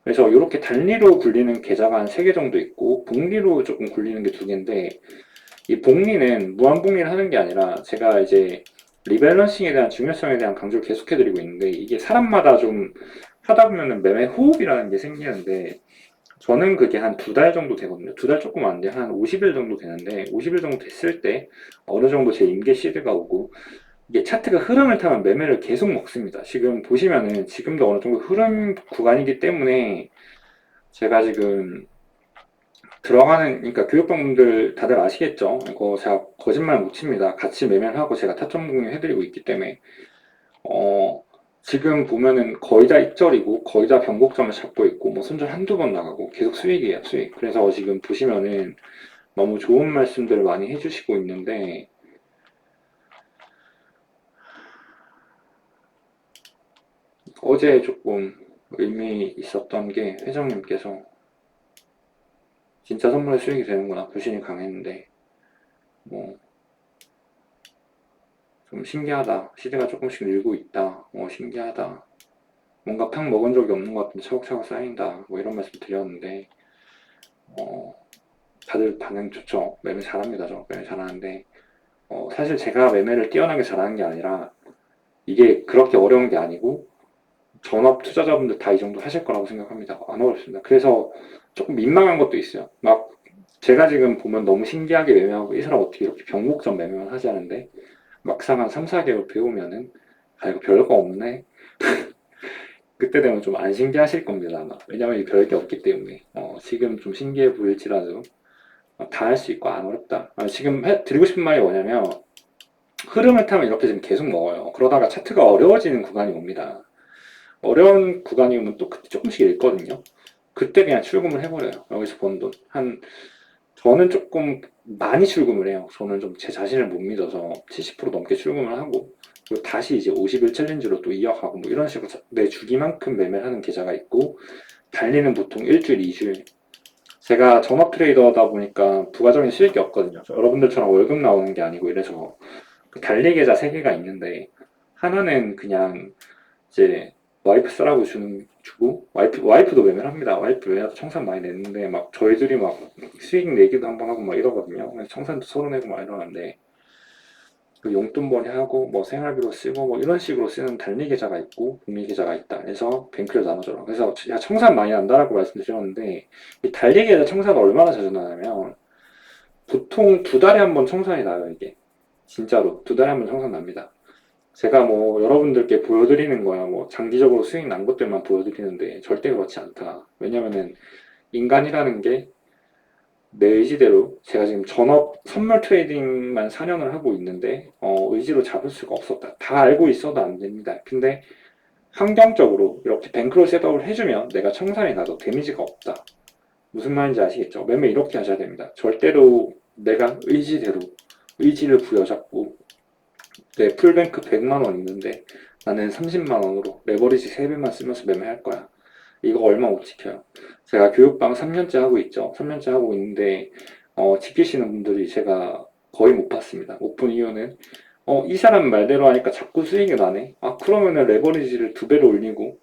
A: 그래서 이렇게 단리로 굴리는 계좌가 한 3개 정도 있고 복리로 조금 굴리는 게 2개인데 이 복리는 무한복리를 하는 게 아니라 제가 이제 리밸런싱에 대한 중요성에 대한 강조를 계속해드리고 있는데 이게 사람마다 좀 하다 보면은 매매 호흡이라는 게 생기는데 저는 그게 한 2달 정도 되거든요. 2달 조금 안 돼. 한 50일 정도 되는데 50일 정도 됐을 때 어느 정도 제 임계 시드가 오고 이게 차트가 흐름을 타면 매매를 계속 먹습니다. 지금 보시면은 지금도 어느 정도 흐름 구간이기 때문에 제가 지금 그러니까 교육방분들 다들 아시겠죠? 이거 제가 거짓말 못 칩니다. 같이 매매를 하고 제가 타점 공유 해드리고 있기 때문에, 어, 지금 보면은 거의 다 익절이고 거의 다 변곡점을 잡고 있고 뭐 손절 한두 번 나가고 계속 수익이에요, 수익. 그래서 지금 보시면은 너무 좋은 말씀들을 많이 해주시고 있는데 어제 조금 의미 있었던 게 회장님께서 진짜 선물에 수익이 되는구나, 불신이 강했는데 뭐 좀 신기하다, 시대가 조금씩 늘고 있다, 신기하다, 뭔가 팍 먹은 적이 없는 것 같은데 차곡차곡 쌓인다, 뭐 이런 말씀 드렸는데 어, 다들 반응 좋죠. 매매 잘합니다. 저 매매 잘하는데 사실 제가 매매를 뛰어나게 잘하는 게 아니라 이게 그렇게 어려운 게 아니고 전업 투자자분들 다 이 정도 하실 거라고 생각합니다. 안 어렵습니다. 그래서 조금 민망한 것도 있어요. 막 제가 지금 보면 너무 신기하게 매매하고 이 사람 어떻게 이렇게 병목전 매매만 하지 않은데 막상 한 3, 4개월 배우면은 아 이거 별거 없네. 그때 되면 좀 안 신기하실 겁니다 아마. 왜냐면 이 별게 없기 때문에 지금 좀 신기해 보일지라도 다 할 수 있고 안 어렵다. 지금 드리고 싶은 말이 뭐냐면 흐름을 타면 이렇게 지금 계속 먹어요. 그러다가 차트가 어려워지는 구간이 옵니다. 어려운 구간이 오면 또 그때 조금씩 읽거든요. 그때 그냥 출금을 해버려요. 여기서 번 돈. 저는 조금 많이 출금을 해요. 저는 좀 제 자신을 못 믿어서 70% 넘게 출금을 하고, 그리고 다시 이제 50일 챌린지로 또 이어가고, 뭐 이런 식으로 내 주기만큼 매매를 하는 계좌가 있고, 달리는 보통 일주일, 2주일. 제가 전업 트레이더다 보니까 부가적인 수익이 없거든요. 여러분들처럼 월급 나오는 게 아니고 이래서 그 달리 계좌 3개가 있는데, 하나는 그냥 이제 와이프 쓰라고 주고 와이프도 매매를 합니다. 와이프 매매도 청산 많이 냈는데 막 저희들이 막 수익 내기도 한번 하고 막 이러거든요. 그래서 청산도 서로 내고 막 이러는데 그 용돈벌이 하고 뭐 생활비로 쓰고 뭐 이런 식으로 쓰는 달리 계좌가 있고 복리 계좌가 있다. 그래서 뱅크를 나눠줘라. 그래서 야 청산 많이 난다라고 말씀드렸는데 이 달리 계좌 청산을 얼마나 자주 나냐면 보통 2달에 한 번 청산이 나요. 이게 진짜로 2달에 한 번 청산 납니다. 제가 뭐 여러분들께 보여드리는 거야 뭐 장기적으로 수익 난 것들만 보여드리는데 절대 그렇지 않다. 왜냐면은 인간이라는 게 내 의지대로 제가 지금 전업 선물 트레이딩만 4년을 하고 있는데 의지로 잡을 수가 없었다. 다 알고 있어도 안 됩니다. 근데 환경적으로 이렇게 뱅크로 셋업을 해주면 내가 청산이 나도 데미지가 없다. 무슨 말인지 아시겠죠? 매매 이렇게 하셔야 됩니다. 절대로 내가 의지대로 의지를 부여잡고 내 풀뱅크 100만 원 있는데 나는 30만 원으로 레버리지 3배만 쓰면서 매매할 거야. 이거 얼마 못 지켜요. 제가 교육방 3년째 하고 있죠. 3년째 하고 있는데 지키시는 분들이 제가 거의 못 봤습니다. 못 본 이유는 이 사람 말대로 하니까 자꾸 수익이 나네. 아 그러면은 레버리지를 2배로 올리고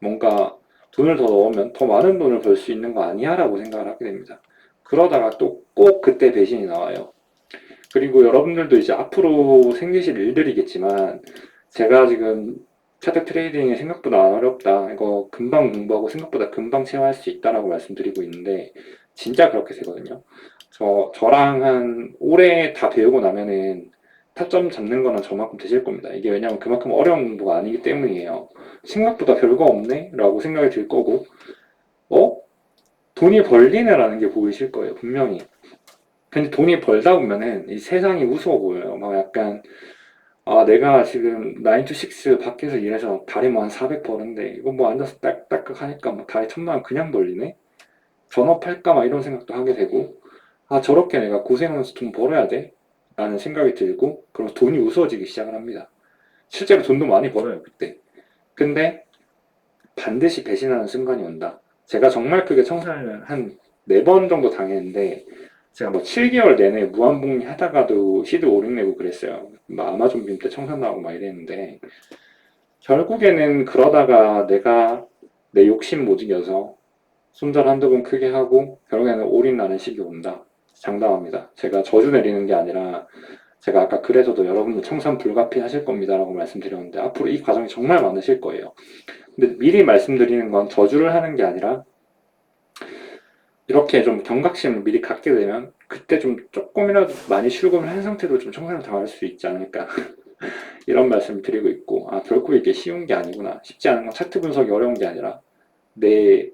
A: 뭔가 돈을 더 넣으면 더 많은 돈을 벌 수 있는 거 아니야? 라고 생각을 하게 됩니다. 그러다가 또 꼭 그때 배신이 나와요. 그리고 여러분들도 이제 앞으로 생기실 일들이겠지만 제가 지금 차트 트레이딩이 생각보다 안 어렵다. 이거 금방 공부하고 생각보다 금방 체화할 수 있다라고 말씀드리고 있는데 진짜 그렇게 되거든요. 저랑 한 올해 다 배우고 나면은 타점 잡는 거는 저만큼 되실 겁니다. 이게 왜냐면 그만큼 어려운 공부가 아니기 때문이에요. 생각보다 별거 없네? 라고 생각이 들 거고, 어? 돈이 벌리네라는 게 보이실 거예요, 분명히. 근데 돈이 벌다 보면은 이 세상이 무서워 보여요. 막 약간 내가 지금 9 to 6 밖에서 일해서 달에 뭐 한 400 버는데 이거 뭐 앉아서 딱딱딱 하니까 뭐 달에 1000만 원 그냥 벌리네? 전업할까 막 이런 생각도 하게 되고 저렇게 내가 고생하면서 돈 벌어야 돼? 라는 생각이 들고 그럼 돈이 우스워지기 시작을 합니다. 실제로 돈도 많이 벌어요 그때. 근데 반드시 배신하는 순간이 온다. 제가 정말 크게 청산을 한 4번 정도 당했는데 제가 뭐 7개월 내내 무한복리 하다가도 시드 5륙 내고 그랬어요. 뭐 아마존 빔 때 청산 나오고 막 이랬는데 결국에는 그러다가 내가 내 욕심 못 이겨서 손절 한두 번 크게 하고 결국에는 올인 나는 시기 온다. 장담합니다. 제가 저주 내리는 게 아니라 제가 아까 글에서도 여러분들 청산 불가피 하실 겁니다 라고 말씀드렸는데 앞으로 이 과정이 정말 많으실 거예요. 근데 미리 말씀드리는 건 저주를 하는 게 아니라 이렇게 좀 경각심을 미리 갖게 되면 그때 좀 조금이라도 많이 출금을 한 상태로 좀 청산을 당할 수 있지 않을까 이런 말씀을 드리고 있고 결코 이게 쉬운 게 아니구나. 쉽지 않은 건 차트 분석이 어려운 게 아니라 내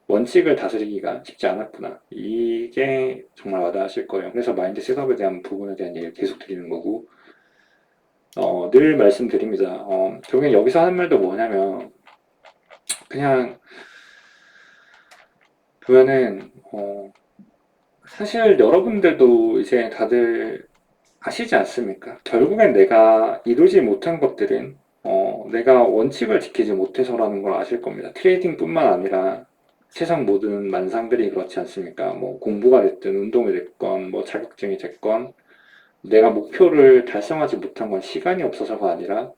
A: 원칙을 다스리기가 쉽지 않았구나. 이게 정말 와닿으실 거예요. 그래서 마인드 셋업에 대한 부분에 대한 얘기를 계속 드리는 거고 늘 말씀드립니다. 결국엔 여기서 하는 말도 뭐냐면, 그냥, 보면은, 사실 여러분들도 이제 다들 아시지 않습니까? 결국엔 내가 이루지 못한 것들은, 내가 원칙을 지키지 못해서라는 걸 아실 겁니다. 트레이딩뿐만 아니라 세상 모든 만상들이 그렇지 않습니까? 뭐 공부가 됐든 운동이 됐건 뭐 자격증이 됐건 내가 목표를 달성하지 못한 건 시간이 없어서가 아니라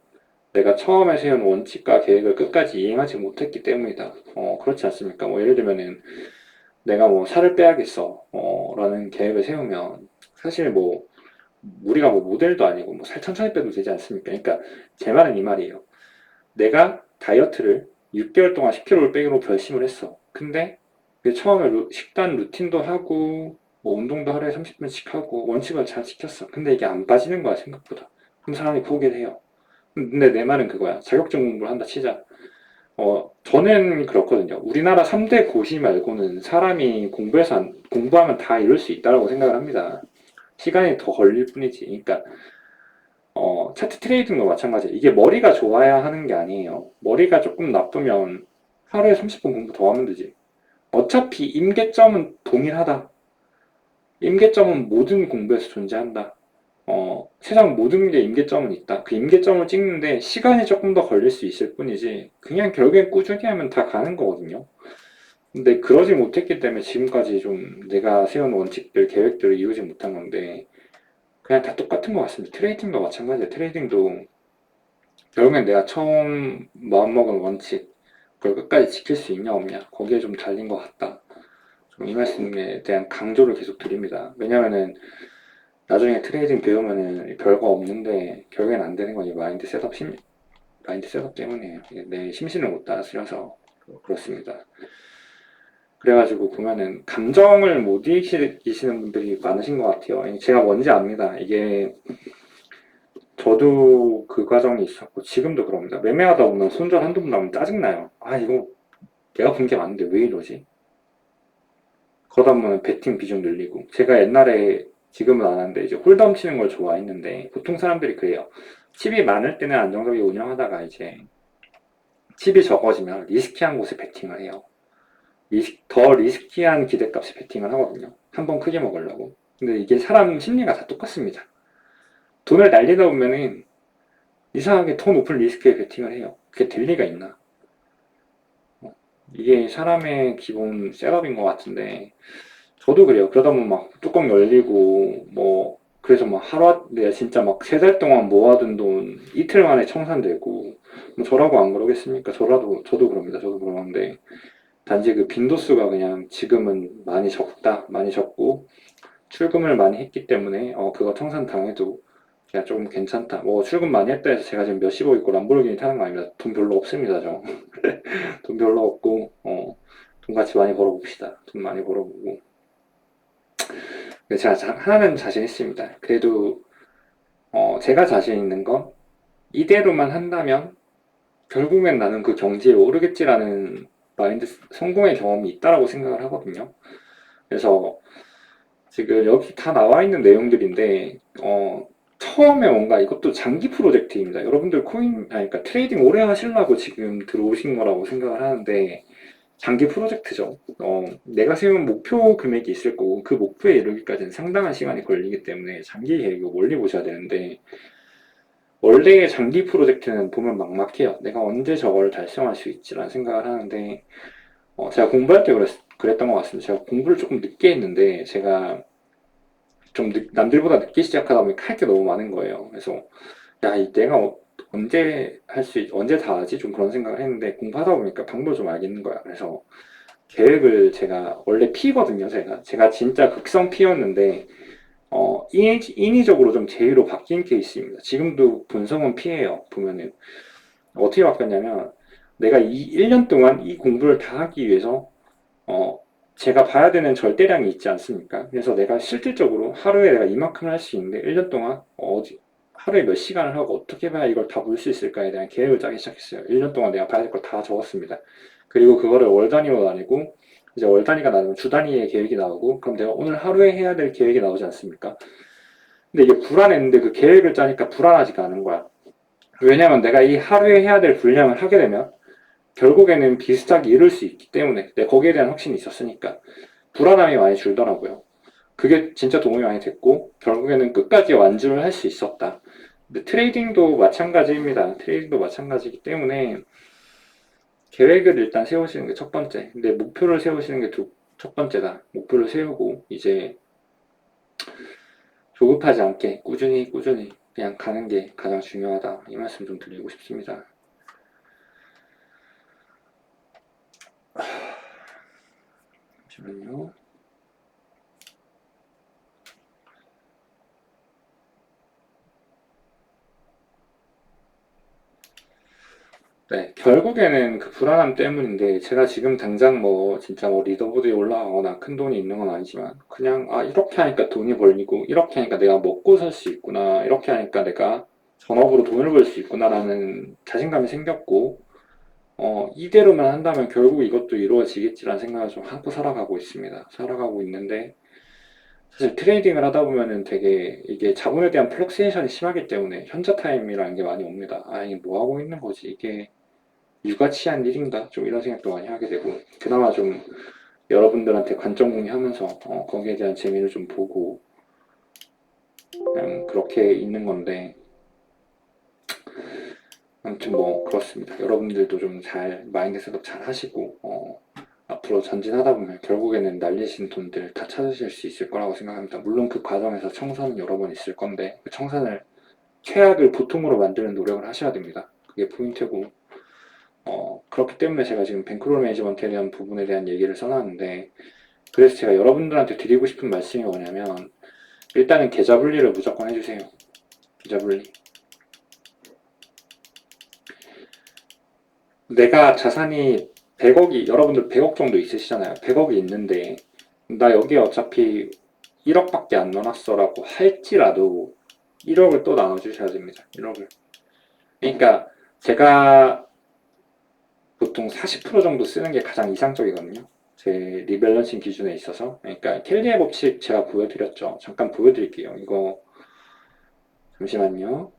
A: 내가 처음에 세운 원칙과 계획을 끝까지 이행하지 못했기 때문이다. 그렇지 않습니까? 뭐 예를 들면은 내가 뭐 살을 빼야겠어, 라는 계획을 세우면 사실 뭐 우리가 뭐 모델도 아니고 뭐 살 천천히 빼도 되지 않습니까? 그러니까 제 말은 이 말이에요. 내가 다이어트를 6개월 동안 10kg를 빼기로 결심을 했어. 근데 처음에 식단 루틴도 하고 뭐 운동도 하루에 30분씩 하고 원칙을 잘 지켰어. 근데 이게 안 빠지는 거야 생각보다. 그럼 사람이 포기를 해요. 근데 내 말은 그거야. 자격증 공부를 한다 치자. 저는 그렇거든요. 우리나라 3대 고시 말고는 사람이 공부하면 다 이룰 수 있다고 생각을 합니다. 시간이 더 걸릴 뿐이지. 그러니까 차트 트레이딩도 마찬가지예요. 이게 머리가 좋아야 하는 게 아니에요. 머리가 조금 나쁘면 하루에 30분 공부 더 하면 되지. 어차피 임계점은 동일하다. 임계점은 모든 공부에서 존재한다. 세상 모든 게 임계점은 있다. 그 임계점을 찍는데 시간이 조금 더 걸릴 수 있을 뿐이지, 그냥 결국엔 꾸준히 하면 다 가는 거거든요. 근데 그러지 못했기 때문에 지금까지 좀 내가 세운 원칙들, 계획들을 이루지 못한 건데, 그냥 다 똑같은 것 같습니다. 트레이딩도 마찬가지예요. 트레이딩도 결국엔 내가 처음 마음먹은 원칙, 그걸 끝까지 지킬 수 있냐 없냐, 거기에 좀 달린 것 같다. 좀 이 말씀에 대한 강조를 계속 드립니다. 왜냐면은 나중에 트레이딩 배우면은 별거 없는데 결국엔 안 되는 건 이 마인드 셋업 때문이에요. 이게 내 심신을 못 따라서 그렇습니다. 그래가지고 보면은 감정을 못 이기시는 분들이 많으신 것 같아요. 제가 뭔지 압니다. 이게 저도 그 과정이 있었고 지금도 그럽니다. 매매하다 보면 손절 한두 번 나오면 짜증나요. 아, 이거 내가 본 게 맞는데 왜 이러지? 그러다 보면 배팅 비중 늘리고, 제가 옛날에, 지금은 안 하는데 이제 홀덤 치는 걸 좋아했는데 보통 사람들이 그래요. 칩이 많을 때는 안정적이게 운영하다가 이제 칩이 적어지면 리스키한 곳에 배팅을 해요. 더 리스키한 기대값에 배팅을 하거든요. 한 번 크게 먹으려고. 근데 이게 사람 심리가 다 똑같습니다. 돈을 날리다 보면은 이상하게 더 높은 리스크에 베팅을 해요. 그게 될 리가 있나? 이게 사람의 기본 셋업인 것 같은데, 저도 그래요. 그러다 보면 막 뚜껑 열리고, 뭐, 그래서 막 내가 진짜 막 3달 동안 모아둔 돈 이틀 만에 청산되고, 뭐 저라고 안 그러겠습니까? 저도 그럽니다. 저도 그러는데, 단지 그 빈도수가 그냥 지금은 많이 적다, 많이 적고, 출금을 많이 했기 때문에, 그거 청산 당해도 그냥 조금 괜찮다. 뭐, 출금 많이 했다 해서 제가 지금 몇십억 있고 람보르기니 타는 거 아닙니다. 돈 별로 없습니다, 저. 돈 별로 없고, 돈 같이 많이 벌어봅시다. 돈 많이 벌어보고. 제가 하나는 자신 있습니다. 그래도 제가 자신 있는 건 이대로만 한다면 결국엔 나는 그 경지에 오르겠지라는 마인드, 성공의 경험이 있다라고 생각을 하거든요. 그래서 지금 여기 다 나와 있는 내용들인데, 처음에 뭔가 이것도 장기 프로젝트입니다. 여러분들 그러니까 트레이딩 오래 하시려고 지금 들어오신 거라고 생각을 하는데, 장기 프로젝트죠. 내가 세운 목표 금액이 있을 거고, 그 목표에 이르기까지는 상당한 시간이 걸리기 때문에 장기 계획을 멀리 보셔야 되는데, 원래의 장기 프로젝트는 보면 막막해요. 내가 언제 저걸 달성할 수 있지라는 생각을 하는데, 제가 공부할 때 그랬던 것 같습니다. 제가 공부를 조금 늦게 했는데, 제가 좀 남들보다 늦게 시작하다 보니 할 게 너무 많은 거예요. 그래서, 야, 내가 언제 다 하지? 좀 그런 생각을 했는데, 공부하다 보니까 방법을 좀 알겠는 거야. 그래서, 계획을 제가 원래 P거든요. 제가 진짜 극성 P였는데 인위적으로 좀 J로 바뀐 케이스입니다. 지금도 본성은 P예요. 보면은 어떻게 바뀌었냐면, 내가 이 1년 동안 이 공부를 다 하기 위해서 어 제가 봐야 되는 절대량이 있지 않습니까? 그래서 내가 실질적으로 하루에 내가 이만큼을 할 수 있는데 1년 동안 하루에 몇 시간을 하고 어떻게 봐야 이걸 다 볼 수 있을까에 대한 계획을 짜기 시작했어요. 1년 동안 내가 봐야 될 걸 다 적었습니다. 그리고 그거를 월 단위로 나뉘고, 이제 월 단위가 나누면 주 단위의 계획이 나오고, 그럼 내가 오늘 하루에 해야 될 계획이 나오지 않습니까? 근데 이게 불안했는데 그 계획을 짜니까 불안하지가 않은 거야. 왜냐면 내가 이 하루에 해야 될 분량을 하게 되면 결국에는 비슷하게 이룰 수 있기 때문에 내 거기에 대한 확신이 있었으니까 불안함이 많이 줄더라고요. 그게 진짜 도움이 많이 됐고 결국에는 끝까지 완주를 할 수 있었다. 근데 트레이딩도 마찬가지입니다. 트레이딩도 마찬가지이기 때문에 계획을 일단 세우시는 게 첫 번째. 근데 목표를 세우시는 게 첫 번째다. 목표를 세우고 이제 조급하지 않게 꾸준히 그냥 가는 게 가장 중요하다. 이 말씀 좀 드리고 싶습니다. 잠시만요. 네, 결국에는 그 불안함 때문인데, 제가 지금 당장 뭐, 진짜 뭐 리더보드에 올라가거나 큰 돈이 있는 건 아니지만, 그냥, 아, 이렇게 하니까 돈이 벌리고, 이렇게 하니까 내가 먹고 살 수 있구나, 이렇게 하니까 내가 전업으로 돈을 벌 수 있구나라는 자신감이 생겼고, 이대로만 한다면 결국 이것도 이루어지겠지라는 생각을 좀 하고 살아가고 있습니다. 살아가고 있는데, 사실 트레이딩을 하다 보면은 되게 이게 자본에 대한 플럭세이션이 심하기 때문에 현자 타임이라는 게 많이 옵니다. 아, 이게 뭐 하고 있는 거지? 이게 유가치한 일인가? 좀 이런 생각도 많이 하게 되고, 그나마 좀 여러분들한테 관점 공유하면서 거기에 대한 재미를 좀 보고 그냥 그렇게 있는 건데, 아무튼 뭐 그렇습니다. 여러분들도 좀 잘 마인드 셋업 잘 하시고 앞으로 전진하다 보면 결국에는 날리신 돈들 다 찾으실 수 있을 거라고 생각합니다. 물론 그 과정에서 청산은 여러 번 있을 건데 그 청산을 최악을 보통으로 만드는 노력을 하셔야 됩니다. 그게 포인트고 그렇기 때문에 제가 지금 뱅크롤 매니지먼트에 대한 부분에 대한 얘기를 써놨는데, 그래서 제가 여러분들한테 드리고 싶은 말씀이 뭐냐면 일단은 계좌 분리를 무조건 해주세요. 계좌 분리. 내가 자산이 100억이, 여러분들 100억 정도 있으시잖아요. 100억이 있는데 나 여기에 어차피 1억밖에 안 넣어놨어 라고 할지라도 1억을 또 나눠주셔야 됩니다. 1억을. 그러니까 제가 보통 40% 정도 쓰는 게 가장 이상적이거든요. 제 리밸런싱 기준에 있어서. 그러니까 켈리의 법칙 제가 보여드렸죠. 잠깐 보여드릴게요. 이거 잠시만요.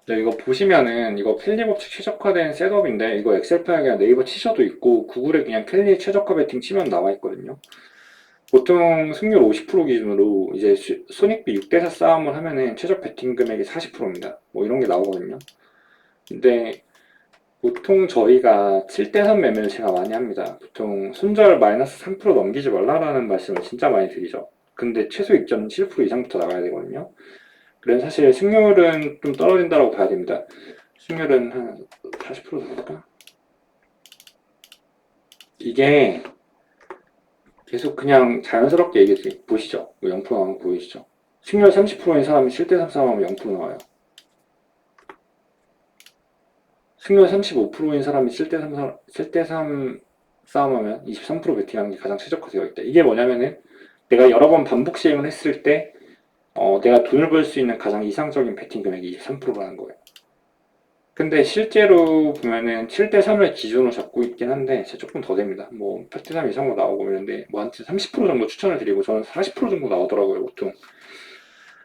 A: 네, 이거 보시면은 이거 켈리 법칙 최적화된 셋업인데 이거 엑셀 파일 그냥 네이버 치셔도 있고 구글에 그냥 켈리 최적화 베팅 치면 나와 있거든요. 보통 승률 50% 기준으로 이제 손익비 6대4 싸움을 하면은 최적 베팅 금액이 40%입니다. 뭐 이런 게 나오거든요. 근데 보통 저희가 7대3 매매를 제가 많이 합니다. 보통 손절 마이너스 3% 넘기지 말라라는 말씀을 진짜 많이 드리죠. 근데 최소 익점은 7% 이상부터 나가야 되거든요. 그래서 사실 승률은 좀 떨어진다고 봐야 됩니다. 승률은 한 40% 정도일까? 이게 계속 그냥 자연스럽게 얘기해 보시죠. 0% 나오는 거 보이시죠? 승률 30%인 사람이 7대3 싸움하면 0% 나와요. 승률 35%인 사람이 7대3 싸움하면 23% 베팅하는 게 가장 최적화되어 있다. 이게 뭐냐면은 내가 여러 번 반복 시행을 했을 때 내가 돈을 벌 수 있는 가장 이상적인 베팅 금액이 23%라는 거예요. 근데 실제로 보면은 7대3을 기준으로 잡고 있긴 한데 조금 더 됩니다. 뭐 8대3 이상으로 나오고 있는데 뭐 한 30% 정도 추천을 드리고 저는 40% 정도 나오더라고요, 보통.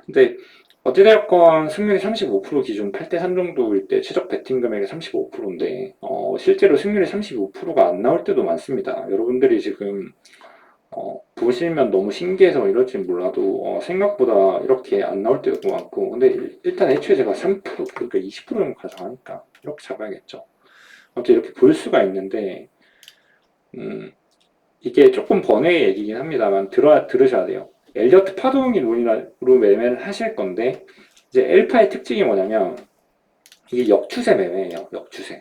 A: 근데 어찌되었건 승률이 35% 기준 8대3 정도일 때 최적 베팅 금액이 35%인데 실제로 승률이 35%가 안 나올 때도 많습니다. 여러분들이 지금 보시면 너무 신기해서 이럴지 몰라도 생각보다 이렇게 안 나올 때도 많고, 근데 일단 애초에 제가 3% 그러니까 20% 정도 가져가니까 이렇게 잡아야겠죠. 아무튼 이렇게 볼 수가 있는데 이게 조금 번외의 얘기긴 합니다만 들으셔야 돼요. 엘리어트 파동이 논리로 매매를 하실 건데 이제 엘파의 특징이 뭐냐면 이게 역추세 매매예요. 역추세.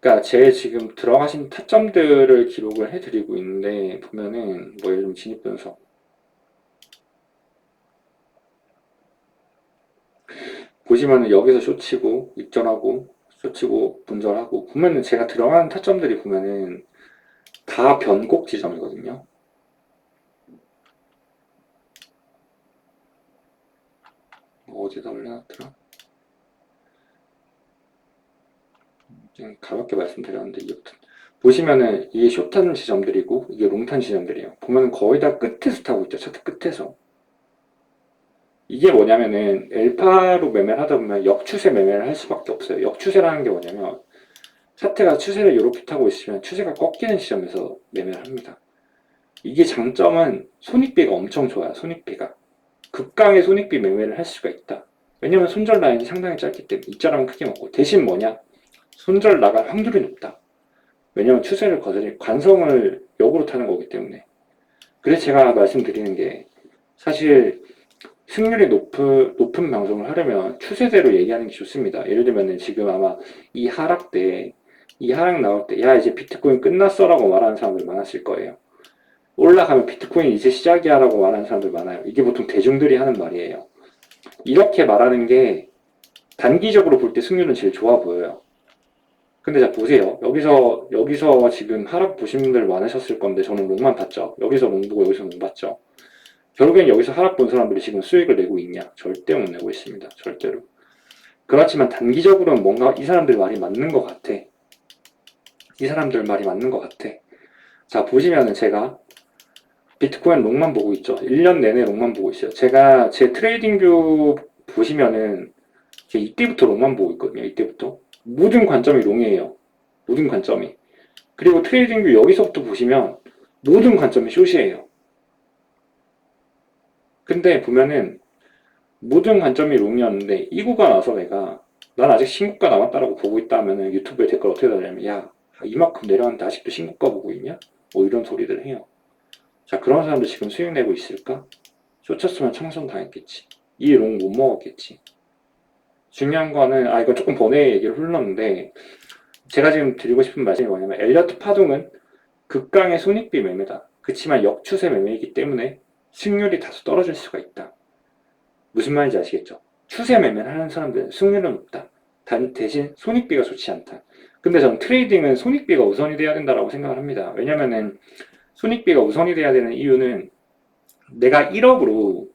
A: 그러니까 제 지금 들어가신 타점들을 기록을 해드리고 있는데 보면은 뭐 예를 들면 진입 분석 보시면은 여기서 쇼치고 입전하고 쇼치고 분절하고 보면은 제가 들어가는 타점들이 보면은 다 변곡 지점이거든요. 어디다 올려놨더라? 좀 가볍게 말씀드렸는데, 보시면은 이게 숏한 지점들이고 이게 롱탄 지점들이에요. 보면은 거의 다 끝에서 타고 있죠. 차트 끝에서. 이게 뭐냐면은 엘파로 매매를 하다 보면 역추세 매매를 할 수밖에 없어요. 역추세라는 게 뭐냐면 차트가 추세를 이렇게 타고 있으면 추세가 꺾이는 지점에서 매매를 합니다. 이게 장점은 손익비가 엄청 좋아요. 손익비가. 극강의 손익비 매매를 할 수가 있다. 왜냐면 손절 라인이 상당히 짧기 때문에 이자람은 크게 먹고, 대신 뭐냐? 손절 나갈 확률이 높다. 왜냐면 추세를 거스리 관성을 역으로 타는 거기 때문에. 그래서 제가 말씀드리는 게, 사실 승률이 높은 방송을 하려면 추세대로 얘기하는 게 좋습니다. 예를 들면 지금 아마 이 하락 나올 때, 야, 이제 비트코인 끝났어 라고 말하는 사람들 많았을 거예요. 올라가면 비트코인 이제 시작이야 라고 말하는 사람들 많아요. 이게 보통 대중들이 하는 말이에요. 이렇게 말하는 게 단기적으로 볼 때 승률은 제일 좋아 보여요. 근데 자, 보세요. 여기서 지금 하락 보신 분들 많으셨을 건데, 저는 롱만 봤죠. 여기서 롱 보고 여기서 롱 봤죠. 결국엔 여기서 하락 본 사람들이 지금 수익을 내고 있냐? 절대 못 내고 있습니다. 절대로. 그렇지만 단기적으로는 뭔가 이 사람들 말이 맞는 것 같아. 이 사람들 말이 맞는 것 같아. 자, 보시면은 제가 비트코인 롱만 보고 있죠. 1년 내내 롱만 보고 있어요. 제가 제 트레이딩 뷰 보시면은 이때부터 롱만 보고 있거든요. 이때부터. 모든 관점이 롱이에요. 모든 관점이. 그리고 트레이딩 뷰 여기서부터 보시면 모든 관점이 숏이에요. 근데 보면은 모든 관점이 롱이었는데 이 구간 와서 난 아직 신고가 남았다라고 보고 있다 하면은 유튜브에 댓글 어떻게 달냐면, 야, 이만큼 내려왔는데 아직도 신고가 보고 있냐? 뭐 이런 소리들 해요. 자, 그런 사람들 지금 수익 내고 있을까? 숏쳤으면 청손 당했겠지. 이 롱 못 먹었겠지. 중요한 거는, 이거 조금 번외 얘기를 흘렀는데, 제가 지금 드리고 싶은 말씀이 뭐냐면, 엘리어트 파동은 극강의 손익비 매매다. 그치만 역추세 매매이기 때문에 승률이 다소 떨어질 수가 있다. 무슨 말인지 아시겠죠? 추세 매매를 하는 사람들은 승률은 높다. 대신 손익비가 좋지 않다. 근데 저는 트레이딩은 손익비가 우선이 돼야 된다고 생각을 합니다. 왜냐면은 손익비가 우선이 돼야 되는 이유는, 내가 1억으로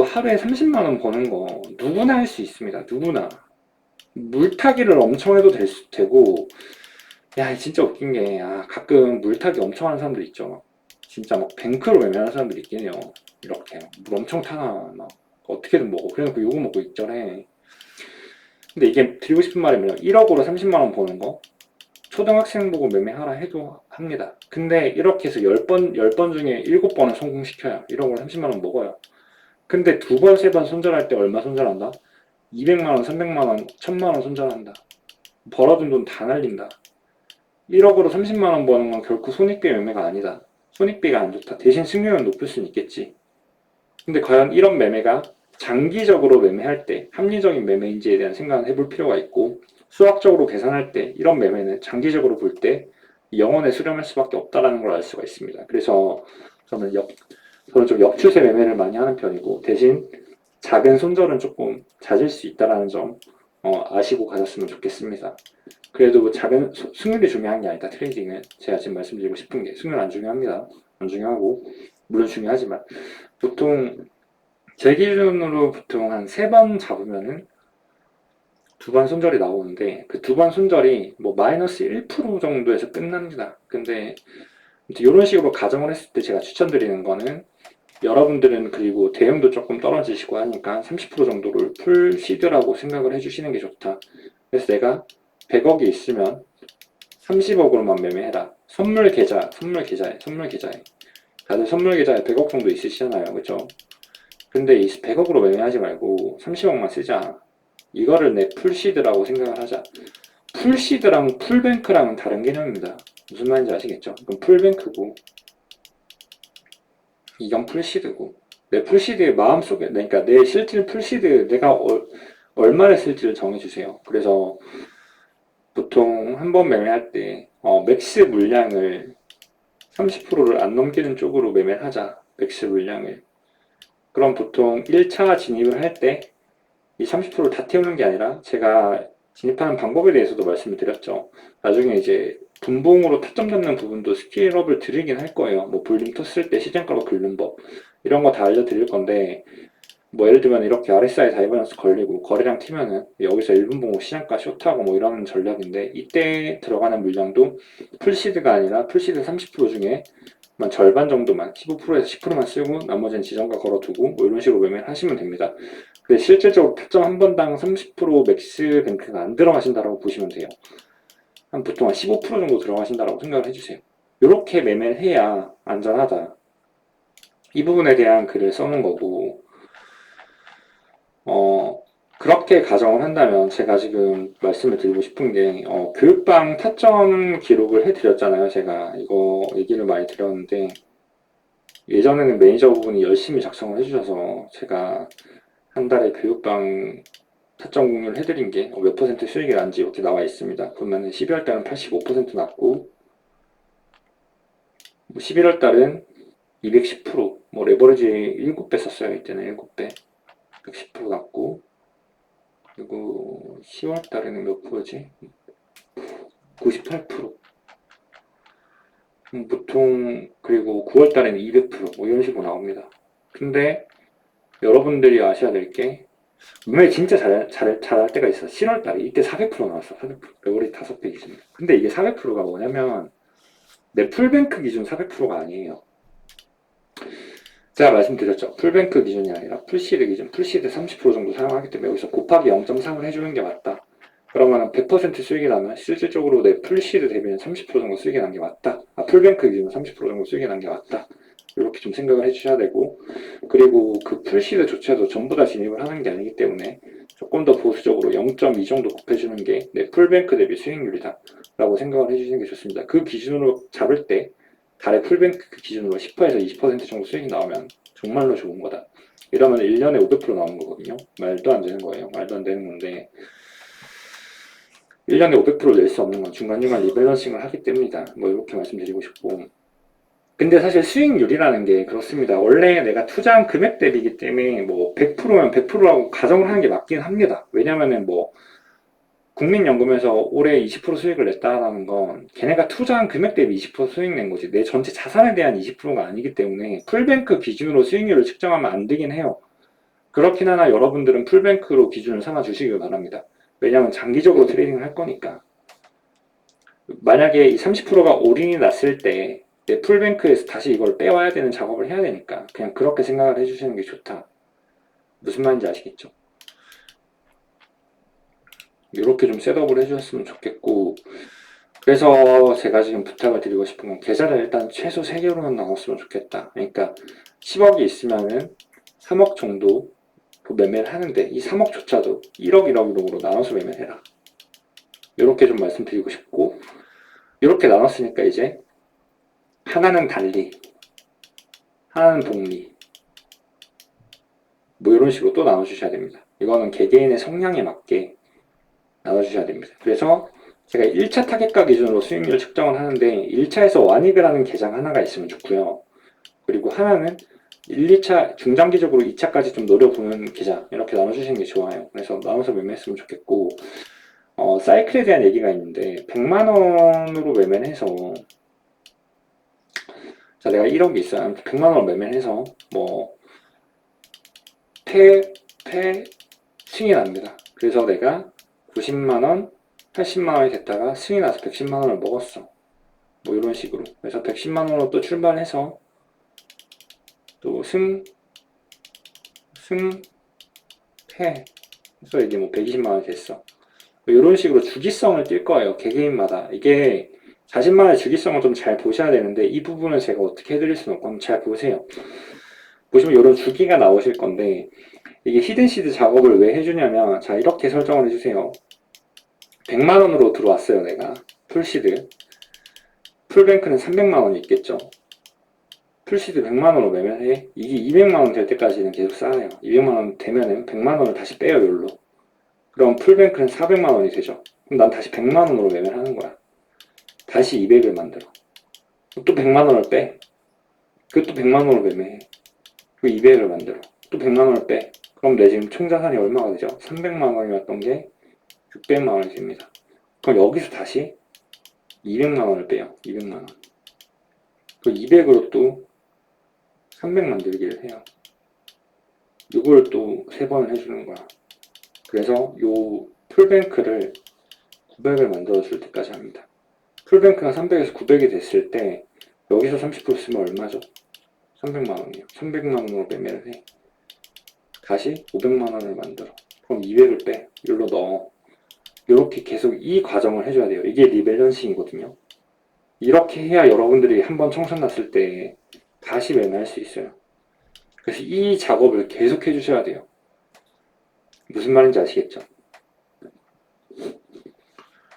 A: 하루에 30만원 버는 거 누구나 할 수 있습니다. 누구나. 물타기를 엄청 해도 되고, 야, 진짜 웃긴 게, 가끔 물타기 엄청 하는 사람들 있죠. 진짜 막 뱅크로 매매하는 사람들 있긴 해요. 이렇게. 물 엄청 타나, 막. 어떻게든 먹어. 그래놓고 요거 먹고 익절해. 근데 이게 드리고 싶은 말이 뭐냐면, 1억으로 30만원 버는 거, 초등학생 보고 매매하라 해도 합니다. 근데 이렇게 해서 10번 중에 7번은 성공시켜야 1억으로 30만원 먹어요. 근데 2번, 3번 손절할 때 얼마 손절한다? 200만원, 300만원, 1000만원 손절한다. 벌어둔 돈 다 날린다. 1억으로 30만원 버는 건 결코 손익비 매매가 아니다. 손익비가 안 좋다. 대신 승률은 높을 수는 있겠지. 근데 과연 이런 매매가 장기적으로 매매할 때 합리적인 매매인지에 대한 생각을 해볼 필요가 있고, 수학적으로 계산할 때 이런 매매는 장기적으로 볼 때 영원에 수렴할 수밖에 없다는 걸 알 수가 있습니다. 그래서 저는 좀 역추세 매매를 많이 하는 편이고, 대신 작은 손절은 조금 잦을 수 있다는 점 아시고 가셨으면 좋겠습니다. 그래도 뭐 작은 승률이 중요한 게 아니다. 트레이딩은 제가 지금 말씀드리고 싶은 게, 승률 안 중요합니다. 안 중요하고, 물론 중요하지만 보통 제 기준으로 보통 한 3번 잡으면은 2번 손절이 나오는데, 그 2번 손절이 뭐 마이너스 1% 정도에서 끝납니다. 근데 이런 식으로 가정을 했을 때 제가 추천드리는 거는, 여러분들은 그리고 대응도 조금 떨어지시고 하니까 30% 정도를 풀 시드라고 생각을 해주시는 게 좋다. 그래서 내가 100억이 있으면 30억으로만 매매해라. 선물 계좌에. 다들 선물 계좌에 100억 정도 있으시잖아요. 그죠? 근데 이 100억으로 매매하지 말고 30억만 쓰자. 이거를 내 풀시드라고 생각을 하자. 풀시드랑 풀뱅크랑은 다른 개념입니다. 무슨 말인지 아시겠죠? 이건 풀뱅크고, 이건 풀시드고. 내 풀시드의 마음속에, 그러니까 내 실질 풀시드, 내가 얼마를 쓸지를 정해주세요. 그래서 보통 한 번 매매할 때 맥스 물량을 30%를 안 넘기는 쪽으로 매매를 하자. 맥스 물량을. 그럼 보통 1차 진입을 할 때 이 30%를 다 태우는 게 아니라, 제가 진입하는 방법에 대해서도 말씀을 드렸죠. 나중에 이제 분봉으로 타점 잡는 부분도 스킬업을 드리긴 할 거예요. 뭐 볼륨 텄을 때 시장가로 긁는 법, 이런 거 다 알려드릴 건데, 뭐 예를 들면 이렇게 RSI 다이버전스 걸리고 거래량 튀면은 여기서 1분 보고 시장가 숏하고 뭐 이런 전략인데, 이때 들어가는 물량도 풀시드가 아니라 풀시드 30% 중에 만 절반 정도만, 15%에서 10%만 쓰고 나머지는 지정가 걸어두고 뭐 이런 식으로 매매를 하시면 됩니다. 근데 실질적으로 타점 한 번당 30% 맥스 뱅크가 안 들어가신다라고 보시면 돼요. 한 보통 한 15% 정도 들어가신다라고 생각을 해주세요. 이렇게 매매를 해야 안전하다, 이 부분에 대한 글을 써놓은 거고, 그렇게 가정을 한다면 제가 지금 말씀을 드리고 싶은 게, 교육방 타점 기록을 해드렸잖아요. 제가 이거 얘기를 많이 드렸는데, 예전에는 매니저분이 열심히 작성을 해주셔서 제가 한 달에 교육방 타점 공유를 해드린 게 몇 퍼센트 수익이 난지 이렇게 나와 있습니다. 그러면 12월 달은 85% 났고, 11월 달은 210%, 뭐 레버리지 7배 썼어요. 이때는 7배, 110% 났고, 그리고 10월 달에는 몇 프로지? 98%. 보통, 그리고 9월 달에는 200%, 뭐 이런 식으로 나옵니다. 근데 여러분들이 아셔야 될 게, 분명히 진짜 잘할 때가 있어. 7월 달에 이때 400% 나왔어. 400%. 레버리지 5배 기준. 근데 이게 400%가 뭐냐면 내 풀뱅크 기준 400%가 아니에요. 제가 말씀드렸죠. 풀뱅크 기준이 아니라 풀시드 기준, 풀시드 30% 정도 사용하기 때문에 여기서 곱하기 0.3을 해주는 게 맞다. 그러면 100% 수익이 나면 실질적으로 내 풀시드 대비는 30% 정도 수익이 난 게 맞다. 풀뱅크 기준 30% 정도 수익이 난 게 맞다. 이렇게 좀 생각을 해주셔야 되고, 그리고 그 풀시드조차도 전부 다 진입을 하는 게 아니기 때문에 조금 더 보수적으로 0.2 정도 곱해주는 게 내 풀뱅크 대비 수익률이다 라고 생각을 해주시는 게 좋습니다. 그 기준으로 잡을 때 달에 풀뱅크 기준으로 10%에서 20% 정도 수익이 나오면 정말로 좋은 거다. 이러면 1년에 500% 나오는 거거든요. 말도 안 되는 거예요. 말도 안 되는 건데, 1년에 500% 낼 수 없는 건 중간중간 리밸런싱을 하기 때문이다. 뭐 이렇게 말씀드리고 싶고, 근데 사실 수익률이라는 게 그렇습니다. 원래 내가 투자한 금액 대비이기 때문에 뭐 100%면 100%라고 가정을 하는 게 맞긴 합니다. 왜냐면은 뭐 국민연금에서 올해 20% 수익을 냈다라는 건 걔네가 투자한 금액 대비 20% 수익 낸 거지 내 전체 자산에 대한 20%가 아니기 때문에 풀뱅크 기준으로 수익률을 측정하면 안 되긴 해요. 그렇긴 하나 여러분들은 풀뱅크로 기준을 삼아 주시길 바랍니다. 왜냐하면 장기적으로 트레이딩을 할 거니까. 만약에 이 30%가 올인이 났을 때 내 풀뱅크에서 다시 이걸 빼와야 되는 작업을 해야 되니까 그냥 그렇게 생각을 해주시는 게 좋다. 무슨 말인지 아시겠죠? 이렇게 좀 셋업을 해주셨으면 좋겠고, 그래서 제가 지금 부탁을 드리고 싶은 건 계좌를 일단 최소 3개로는 나눴으면 좋겠다. 그러니까 10억이 있으면은 3억 정도 그 매매를 하는데 이 3억조차도 1억, 1억, 1억으로 나눠서 매매를 해라. 이렇게 좀 말씀드리고 싶고, 이렇게 나눴으니까 이제 하나는 달리, 하나는 복리, 뭐 이런 식으로 또 나눠주셔야 됩니다. 이거는 개개인의 성향에 맞게 나눠주셔야 됩니다. 그래서 제가 1차 타겟가 기준으로 수익률 측정을 하는데 1차에서 완익을 하는 계장 하나가 있으면 좋고요. 그리고 하나는 1, 2차 중장기적으로 2차까지 좀 노려보는 계장, 이렇게 나눠주시는 게 좋아요. 그래서 나눠서 매매했으면 좋겠고, 사이클에 대한 얘기가 있는데 100만원으로 매매를 해서, 자 내가 1억이 있어요. 100만원을 매매를 해서 뭐 승이 납니다. 그래서 내가 90만원, 80만원이 됐다가 승이 나서 110만원을 먹었어. 뭐 이런 식으로. 그래서 110만원으로 또 출발해서 또 패. 그래서 이게 뭐 120만원이 됐어. 이런 식으로 주기성을 띌 거예요. 개개인마다. 이게 자신만의 주기성을 좀 잘 보셔야 되는데 이 부분은 제가 어떻게 해드릴 수는 없고 한번 잘 보세요. 보시면 이런 주기가 나오실 건데 이게 히든시드 작업을 왜 해주냐면, 자 이렇게 설정을 해주세요. 100만원으로 들어왔어요. 내가 풀시드, 풀뱅크는 300만원이 있겠죠. 풀시드 100만원으로 매매해. 이게 200만원 될 때까지는 계속 쌓아요. 200만원 되면은 100만원을 다시 빼요. 여기로. 그럼 풀뱅크는 400만원이 되죠. 그럼 난 다시 100만원으로 매매를 하는 거야. 다시 200을 만들어. 또 100만원을 빼. 그것도 100만원으로 매매해. 그 200을 만들어. 또 100만원을 빼. 그럼 내 지금 총 자산이 얼마가 되죠? 300만원이었던 게 600만원이 됩니다. 그럼 여기서 다시 200만원을 빼요. 200만원. 그 200으로 또 300 만들기를 해요. 이걸 또 3번을 해주는 거야. 그래서 요 풀뱅크를 900을 만들어줄 때까지 합니다. 풀뱅크가 300에서 900이 됐을 때 여기서 30% 쓰면 얼마죠? 300만원이요. 300만원으로 매매를 해. 다시 500만원을 만들어. 그럼 200을 빼. 여기로 넣어. 이렇게 계속 이 과정을 해줘야 돼요. 이게 리밸런싱이거든요. 이렇게 해야 여러분들이 한번 청산 났을 때 다시 매매할 수 있어요. 그래서 이 작업을 계속 해주셔야 돼요. 무슨 말인지 아시겠죠?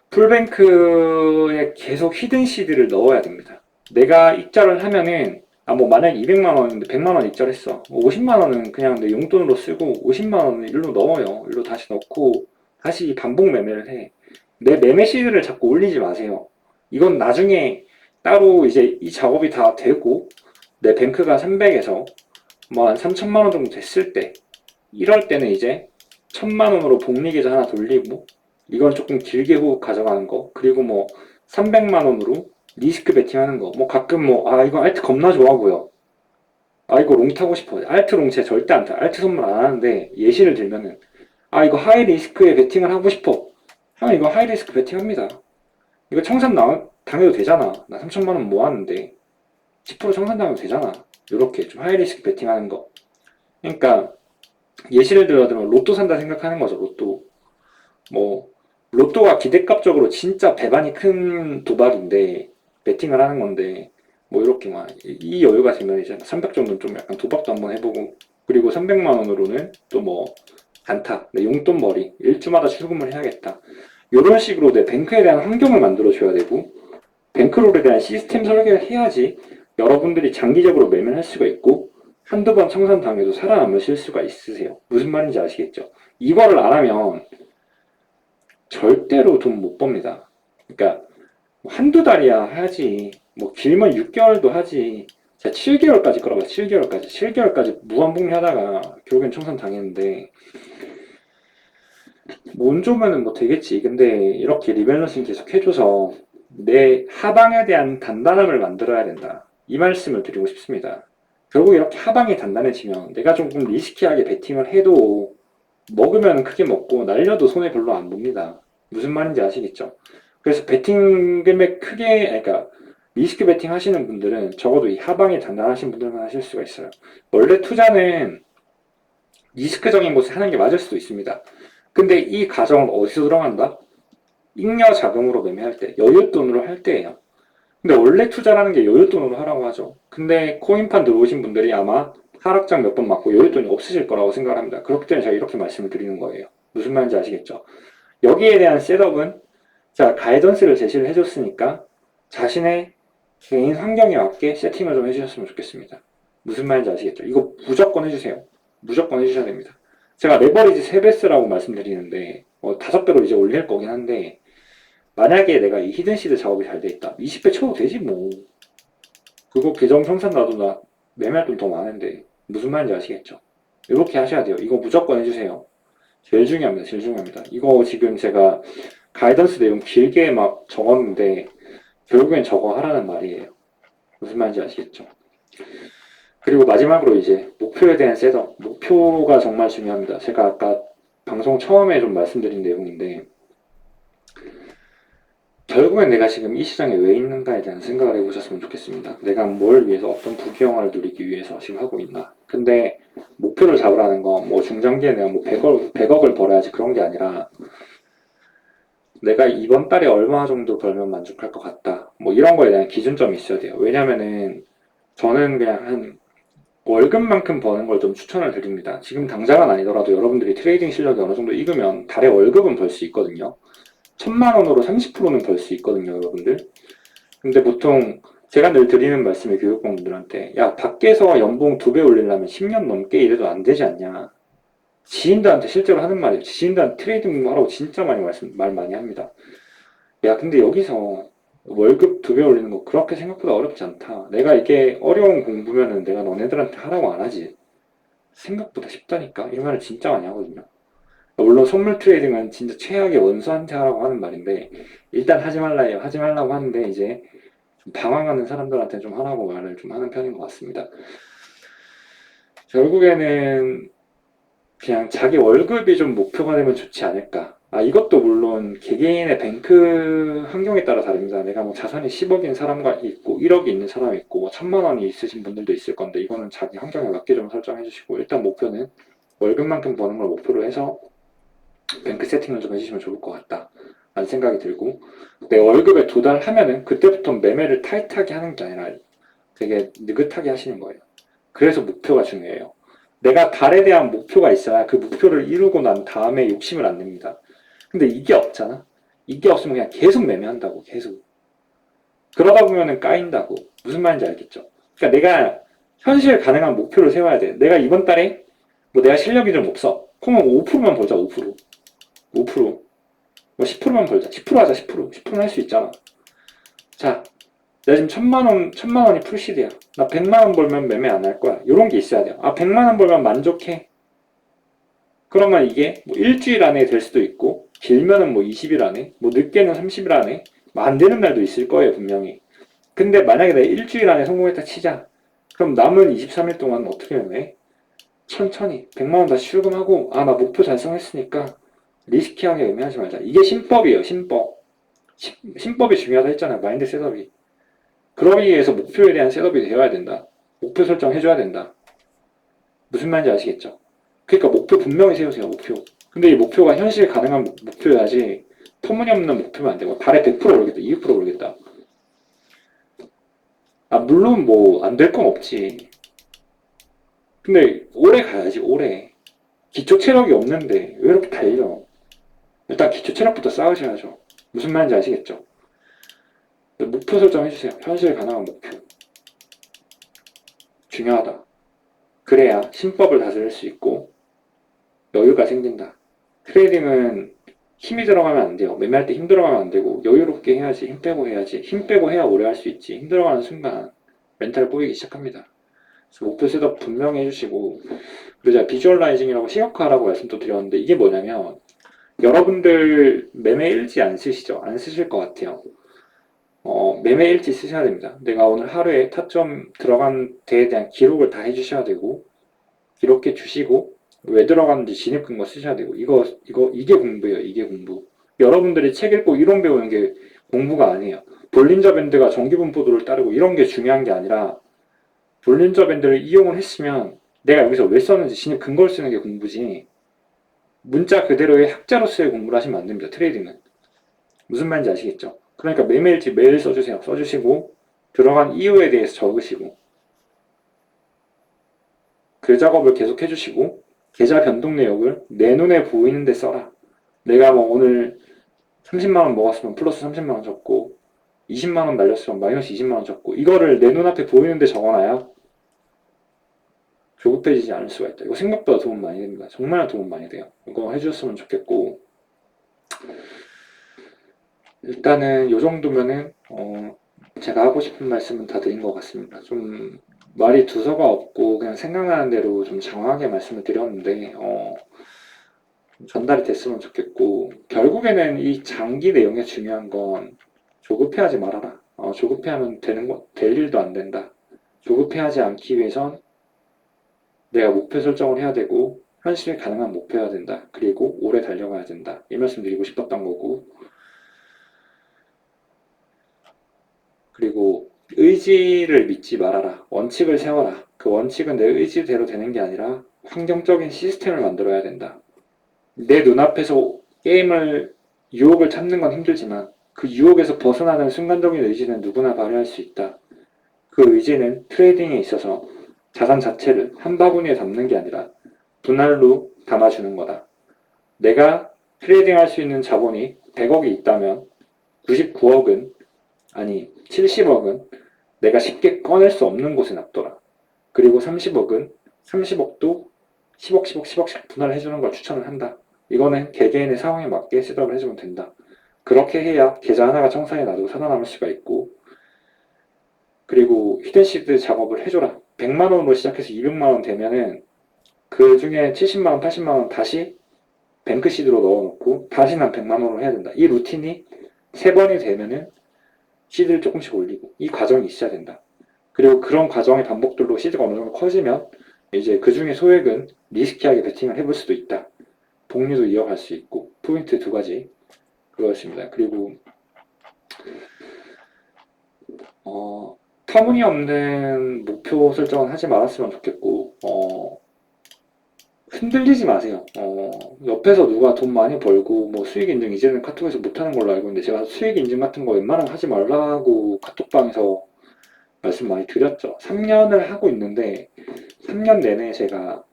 A: 풀뱅크에 계속 히든 시드를 넣어야 됩니다. 내가 입자를 하면은 뭐 만약에 200만원인데 100만원 입자했어. 50만원은 그냥 내 용돈으로 쓰고 50만원은 일로 넣어요. 일로 다시 넣고 다시 반복 매매를 해. 내 매매 시드를 자꾸 올리지 마세요. 이건 나중에 따로 이제 이 작업이 다 되고 내 뱅크가 300에서 뭐 한 3천만원 정도 됐을 때 이럴 때는 이제 1000만원으로 복리계좌 하나 돌리고 이건 조금 길게 후 가져가는 거. 그리고 뭐 300만원으로 리스크 베팅하는 거. 뭐 가끔 이거 알트 겁나 좋아 보여. 이거 롱 타고 싶어. 알트 롱 제 절대 안 타. 알트 선물 안 하는데 예시를 들면은 이거 하이 리스크에 베팅을 하고 싶어. 하면 이거 하이 리스크 베팅합니다. 이거 청산 당해도 되잖아. 나 3천만원 모았는데 10% 청산 당해도 되잖아. 이렇게 좀 하이 리스크 베팅하는 거. 그러니까 예시를 들어들면 로또 산다 생각하는 거죠. 로또. 로또가 기대값적으로 진짜 배반이 큰 도박인데 베팅을 하는 건데 이렇게 이 여유가 되면 이제 300 정도는 좀 약간 도박도 한번 해보고 그리고 300만원으로는 또 단타, 용돈벌이 일주마다 출금을 해야겠다. 이런 식으로 내 뱅크에 대한 환경을 만들어 줘야 되고 뱅크롤에 대한 시스템 설계를 해야지 여러분들이 장기적으로 매매를 할 수가 있고 한두 번 청산 당해도 살아남으실 수가 있으세요. 무슨 말인지 아시겠죠? 이거를 안 하면 절대로 돈 못 법니다. 그러니까 한두 달이야 하지. 길면 6개월도 하지. 제가 7개월까지 끌어봐. 7개월까지 무한복리 하다가 결국엔 청산 당했는데 운 좋으면 되겠지. 근데 이렇게 리밸런싱 계속 해줘서 내 하방에 대한 단단함을 만들어야 된다. 이 말씀을 드리고 싶습니다. 결국 이렇게 하방이 단단해지면 내가 조금 리스키하게 베팅을 해도 먹으면 크게 먹고 날려도 손해 별로 안 봅니다. 무슨 말인지 아시겠죠? 그래서 베팅 금액 크게, 그러니까 리스크 베팅 하시는 분들은 적어도 이 하방이 단단하신 분들만 하실 수가 있어요. 원래 투자는 리스크적인 곳에 하는 게 맞을 수도 있습니다. 근데 이 과정은 어디서 들어간다? 잉여 자금으로 매매할 때, 여윳돈으로 할 때예요. 근데 원래 투자라는 게 여윳돈으로 하라고 하죠. 근데 코인판 들어오신 분들이 아마 하락장 몇 번 맞고 여윳돈이 없으실 거라고 생각을 합니다. 그렇기 때문에 제가 이렇게 말씀을 드리는 거예요. 무슨 말인지 아시겠죠? 여기에 대한 셋업은 자, 가이던스를 제시를 해줬으니까 자신의 개인 환경에 맞게 세팅을 좀 해주셨으면 좋겠습니다. 무슨 말인지 아시겠죠? 이거 무조건 해주세요. 무조건 해주셔야 됩니다. 제가 레버리지 3배 쓰라고 말씀드리는데 5배로 이제 올릴 거긴 한데 만약에 내가 이 히든시드 작업이 잘 돼 있다. 20배 쳐도 되지 뭐. 그거 계정 청산 놔도 나 매매할 돈 더 많은데 무슨 말인지 아시겠죠? 이렇게 하셔야 돼요. 이거 무조건 해주세요. 제일 중요합니다. 제일 중요합니다. 이거 지금 제가 가이던스 내용 길게 막 적었는데 결국엔 저거 하라는 말이에요. 무슨 말인지 아시겠죠? 그리고 마지막으로 이제 목표에 대한 셋업. 목표가 정말 중요합니다. 제가 아까 방송 처음에 좀 말씀드린 내용인데 결국엔 내가 지금 이 시장에 왜 있는가에 대한 생각을 해보셨으면 좋겠습니다. 내가 뭘 위해서 어떤 부귀영화를 누리기 위해서 지금 하고 있나. 근데 목표를 잡으라는 건 중장기에 내가 100억을 벌어야지 그런 게 아니라 내가 이번 달에 얼마 정도 벌면 만족할 것 같다. 이런 거에 대한 기준점이 있어야 돼요. 왜냐면은 저는 그냥 한 월급만큼 버는 걸 좀 추천을 드립니다. 지금 당장은 아니더라도 여러분들이 트레이딩 실력이 어느 정도 익으면 달에 월급은 벌 수 있거든요. 1000만원으로 30%는 벌 수 있거든요, 여러분들. 근데 보통 제가 늘 드리는 말씀이 교육공들한테 야, 밖에서 연봉 2배 올리려면 10년 넘게 일해도 안 되지 않냐. 지인들한테 실제로 하는 말이에요. 지인들한테 트레이딩 하라고 진짜 많이 말 많이 합니다. 야, 근데 여기서 월급 2배 올리는 거 그렇게 생각보다 어렵지 않다. 내가 이게 어려운 공부면은 내가 너네들한테 하라고 안 하지. 생각보다 쉽다니까. 이 말을 진짜 많이 하거든요. 물론 선물 트레이딩은 진짜 최악의 원수한테 하라고 하는 말인데 일단 하지 말라요. 하지 말라고 하는데 이제 좀 당황하는 사람들한테 좀 하라고 말을 좀 하는 편인 것 같습니다. 결국에는 그냥 자기 월급이 좀 목표가 되면 좋지 않을까. 아, 이것도 물론 개개인의 뱅크 환경에 따라 다릅니다. 내가 뭐 자산이 10억인 사람과 있고 1억이 있는 사람이 있고 뭐 1000만 원이 있으신 분들도 있을 건데 이거는 자기 환경에 맞게 좀 설정해 주시고 일단 목표는 월급만큼 버는 걸 목표로 해서 뱅크 세팅을 좀 해주시면 좋을 것 같다 라는 생각이 들고 내 월급에 도달하면은 그때부터 매매를 타이트하게 하는 게 아니라 되게 느긋하게 하시는 거예요. 그래서 목표가 중요해요. 내가 달에 대한 목표가 있어야 그 목표를 이루고 난 다음에 욕심을 안 냅니다. 근데 이게 없잖아. 이게 없으면 그냥 계속 매매한다고 계속. 그러다 보면은 까인다고. 무슨 말인지 알겠죠? 그러니까 내가 현실 가능한 목표를 세워야 돼. 내가 이번 달에 뭐 내가 실력이 좀 없어. 그러면 5%만 벌자. 5%. 5%. 뭐 10%만 벌자. 10% 하자. 10%. 10%는 할 수 있잖아. 자, 내가 지금 1000만 원이 풀시드야. 나 100만원 벌면 매매 안 할 거야. 요런 게 있어야 돼요. 아, 100만원 벌면 만족해. 그러면 이게 뭐 일주일 안에 될 수도 있고, 길면은 뭐 20일 안에, 뭐 늦게는 30일 안에, 뭐 안 되는 날도 있을 거예요, 분명히. 근데 만약에 내가 일주일 안에 성공했다 치자. 그럼 남은 23일 동안 어떻게 매매? 천천히 100만원 다시 출금하고, 아, 나 목표 달성했으니까 리스키하게 매매하지 말자. 이게 신법이에요, 신법. 신법이 중요하다 했잖아요, 마인드 셋업이. 그러기 위해서 목표에 대한 셋업이 되어야 된다. 목표 설정해줘야 된다. 무슨 말인지 아시겠죠? 그러니까 목표 분명히 세우세요, 목표. 근데 이 목표가 현실 가능한 목표여야지 터무니없는 목표면 안 되고 달에 100% 오르겠다, 200% 오르겠다. 아, 물론 뭐 안 될 건 없지. 근데 오래 가야지, 오래. 기초 체력이 없는데 왜 이렇게 달려? 일단 기초 체력부터 쌓으셔야죠. 무슨 말인지 아시겠죠? 목표 설정해주세요. 현실 가능한 목표. 중요하다. 그래야 신법을 다스릴 수 있고 여유가 생긴다. 트레이딩은 힘이 들어가면 안 돼요. 매매할 때 힘 들어가면 안 되고 여유롭게 해야지. 힘 빼고 해야지. 힘 빼고 해야 오래 할 수 있지. 힘 들어가는 순간 멘탈 꼬이기 시작합니다. 그래서 목표 셋업 분명히 해주시고 그리고 제가 비주얼라이징이라고 시각화라고 말씀도 드렸는데 이게 뭐냐면 여러분들 매매 일지 안 쓰시죠? 안 쓰실 것 같아요. 매매 일지 쓰셔야 됩니다. 내가 오늘 하루에 타점 들어간 데에 대한 기록을 다 해주셔야 되고 기록해 주시고 왜 들어갔는지 진입 근거 쓰셔야 되고 이게 공부예요. 이게 공부. 여러분들이 책 읽고 이론 배우는 게 공부가 아니에요. 볼린저 밴드가 정기분포도를 따르고 이런 게 중요한 게 아니라 볼린저 밴드를 이용을 했으면 내가 여기서 왜 썼는지 진입 근거를 쓰는 게 공부지 문자 그대로의 학자로서의 공부를 하시면 안 됩니다. 트레이딩은. 무슨 말인지 아시겠죠? 그러니까 매매일지 매일 써주세요. 써주시고 들어간 이유에 대해서 적으시고 그 작업을 계속 해주시고 계좌 변동 내역을 내 눈에 보이는데 써라. 내가 뭐 오늘 30만원 먹었으면 플러스 30만원 적고 20만원 날렸으면 마이너스 20만원 적고 이거를 내 눈앞에 보이는데 적어놔야 조급해지지 않을 수가 있다. 이거 생각보다 도움 많이 됩니다. 정말 도움 많이 돼요. 이거 해주셨으면 좋겠고 일단은 이 정도면은 제가 하고 싶은 말씀은 다 드린 것 같습니다. 좀 말이 두서가 없고 그냥 생각나는 대로 좀 장황하게 말씀을 드렸는데 전달이 됐으면 좋겠고 결국에는 이 장기 내용의 중요한 건 조급해하지 말아라. 조급해하면 될 일도 안 된다. 조급해하지 않기 위해선 내가 목표 설정을 해야 되고 현실에 가능한 목표여야 된다. 그리고 오래 달려가야 된다. 이 말씀 드리고 싶었던 거고 그리고 의지를 믿지 말아라. 원칙을 세워라. 그 원칙은 내 의지대로 되는 게 아니라 환경적인 시스템을 만들어야 된다. 내 눈앞에서 게임을 유혹을 참는 건 힘들지만 그 유혹에서 벗어나는 순간적인 의지는 누구나 발휘할 수 있다. 그 의지는 트레이딩에 있어서 자산 자체를 한 바구니에 담는 게 아니라 분할로 담아주는 거다. 내가 트레이딩 할 수 있는 자본이 100억이 있다면 99억은 아니 70억은 내가 쉽게 꺼낼 수 없는 곳에 놔둬라. 그리고 30억은 30억도 10억, 10억, 10억씩 분할을 해주는 걸 추천을 한다. 이거는 개개인의 상황에 맞게 셋업을 해주면 된다. 그렇게 해야 계좌 하나가 청산이 나도 살아남을 수가 있고 그리고 히든시드 작업을 해줘라. 100만원으로 시작해서 200만원 되면은 그 중에 70만원, 80만원 다시 뱅크시드로 넣어놓고 다시 난 100만원으로 해야 된다. 이 루틴이 3번이 되면은 시드를 조금씩 올리고 이 과정이 있어야 된다. 그리고 그런 과정의 반복들로 시드가 어느 정도 커지면 이제 그 중에 소액은 리스키하게 베팅을 해볼 수도 있다. 복리도 이어갈 수 있고 포인트 두 가지 그렇습니다. 그리고 터무니없는 목표 설정은 하지 말았으면 좋겠고 흔들리지 마세요. 옆에서 누가 돈 많이 벌고 뭐 수익 인증 이제는 카톡에서 못하는 걸로 알고 있는데 제가 수익 인증 같은 거 웬만하면 하지 말라고 카톡방에서 말씀 많이 드렸죠. 3년을 하고 있는데 3년 내내 제가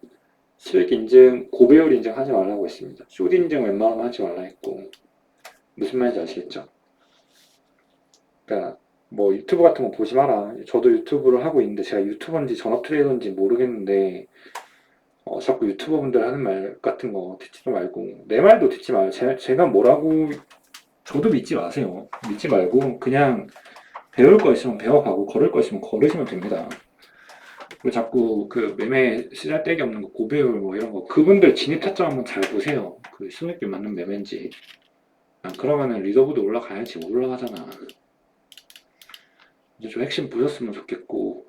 A: 수익 인증, 고배율 인증 하지 말라고 했습니다. 숏 인증 웬만하면 하지 말라 했고 무슨 말인지 아시겠죠? 그러니까 뭐 유튜브 같은 거 보지 마라. 저도 유튜브를 하고 있는데 제가 유튜버인지 전업 트레이더인지 모르겠는데 자꾸 유튜버분들 하는 말 같은 거 듣지도 말고 내 말도 듣지 마요. 제가 뭐라고 저도 믿지 마세요. 믿지 말고 그냥 배울 거 있으면 배워가고 걸을 거 있으면 걸으시면 됩니다. 그리고 자꾸 그 매매 쓰잘데기 없는 거 고배율 뭐 이런 거 그분들 진입 타점 한번 잘 보세요. 그 수익률 맞는 매매인지. 그러면은 리더보드 올라가야지 못 올라가잖아. 이제 좀 핵심 보셨으면 좋겠고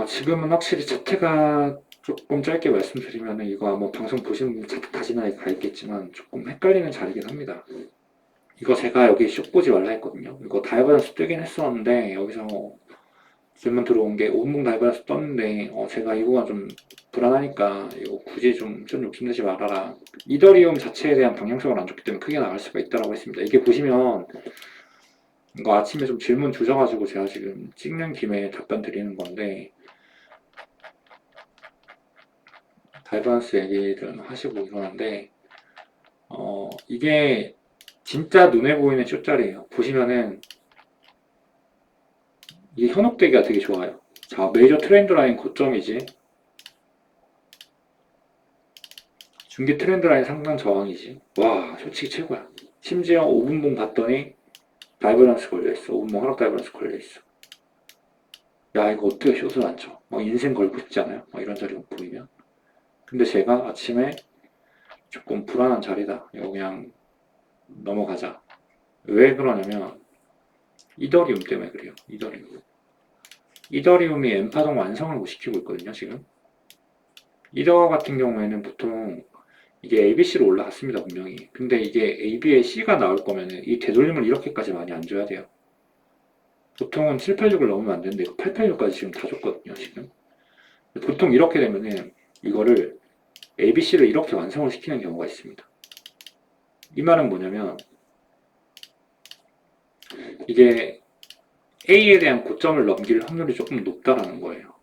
A: 지금은 확실히 차트가 조금 짧게 말씀드리면 이거 아마 방송 보시는 분 차트 다 지나게 가 있겠지만 조금 헷갈리는 자리긴 합니다. 이거 제가 여기 숏 보지 말라 했거든요. 이거 다이버런스 뜨긴 했었는데 여기서 질문 들어온 게 5분봉 다이버런스 떴는데 제가 이거가 좀 불안하니까 이거 굳이 좀 욕심내지 말아라. 이더리움 자체에 대한 방향성을 안 줬기 때문에 크게 나갈 수가 있다고 했습니다. 이게 보시면 이거 아침에 좀 질문 주셔가지고 제가 지금 찍는 김에 답변 드리는 건데 다이버런스 얘기를 하시고 이러는데 이게 진짜 눈에 보이는 숏자리예요. 보시면은 이게 현혹되기가 되게 좋아요. 자, 메이저 트렌드 라인 고점이지. 중기 트렌드 라인 상단 저항이지. 와, 솔직히 최고야. 심지어 5분봉 봤더니 다이버런스 걸려있어. 5분봉 하락 다이버런스 걸려있어. 야, 이거 어떻게 숏을 안 쳐? 막 인생 걸고 싶지 않아요? 막 이런 자리 보이면. 근데 제가 아침에 조금 불안한 자리다. 이거 그냥 넘어가자. 왜 그러냐면 이더리움 때문에 그래요. 이더리움이 엠파동 완성을 못 시키고 있거든요. 지금 이더 같은 경우에는 보통 이게 ABC로 올라갔습니다. 분명히. 근데 이게 AB에 C가 나올 거면 이 되돌림을 이렇게까지 많이 안 줘야 돼요. 보통은 786을 넘으면 안 되는데 886까지 지금 다 줬거든요. 지금 보통 이렇게 되면은 이거를 ABC를 이렇게 완성을 시키는 경우가 있습니다. 이 말은 뭐냐면 이게 A에 대한 고점을 넘길 확률이 조금 높다라는 거예요.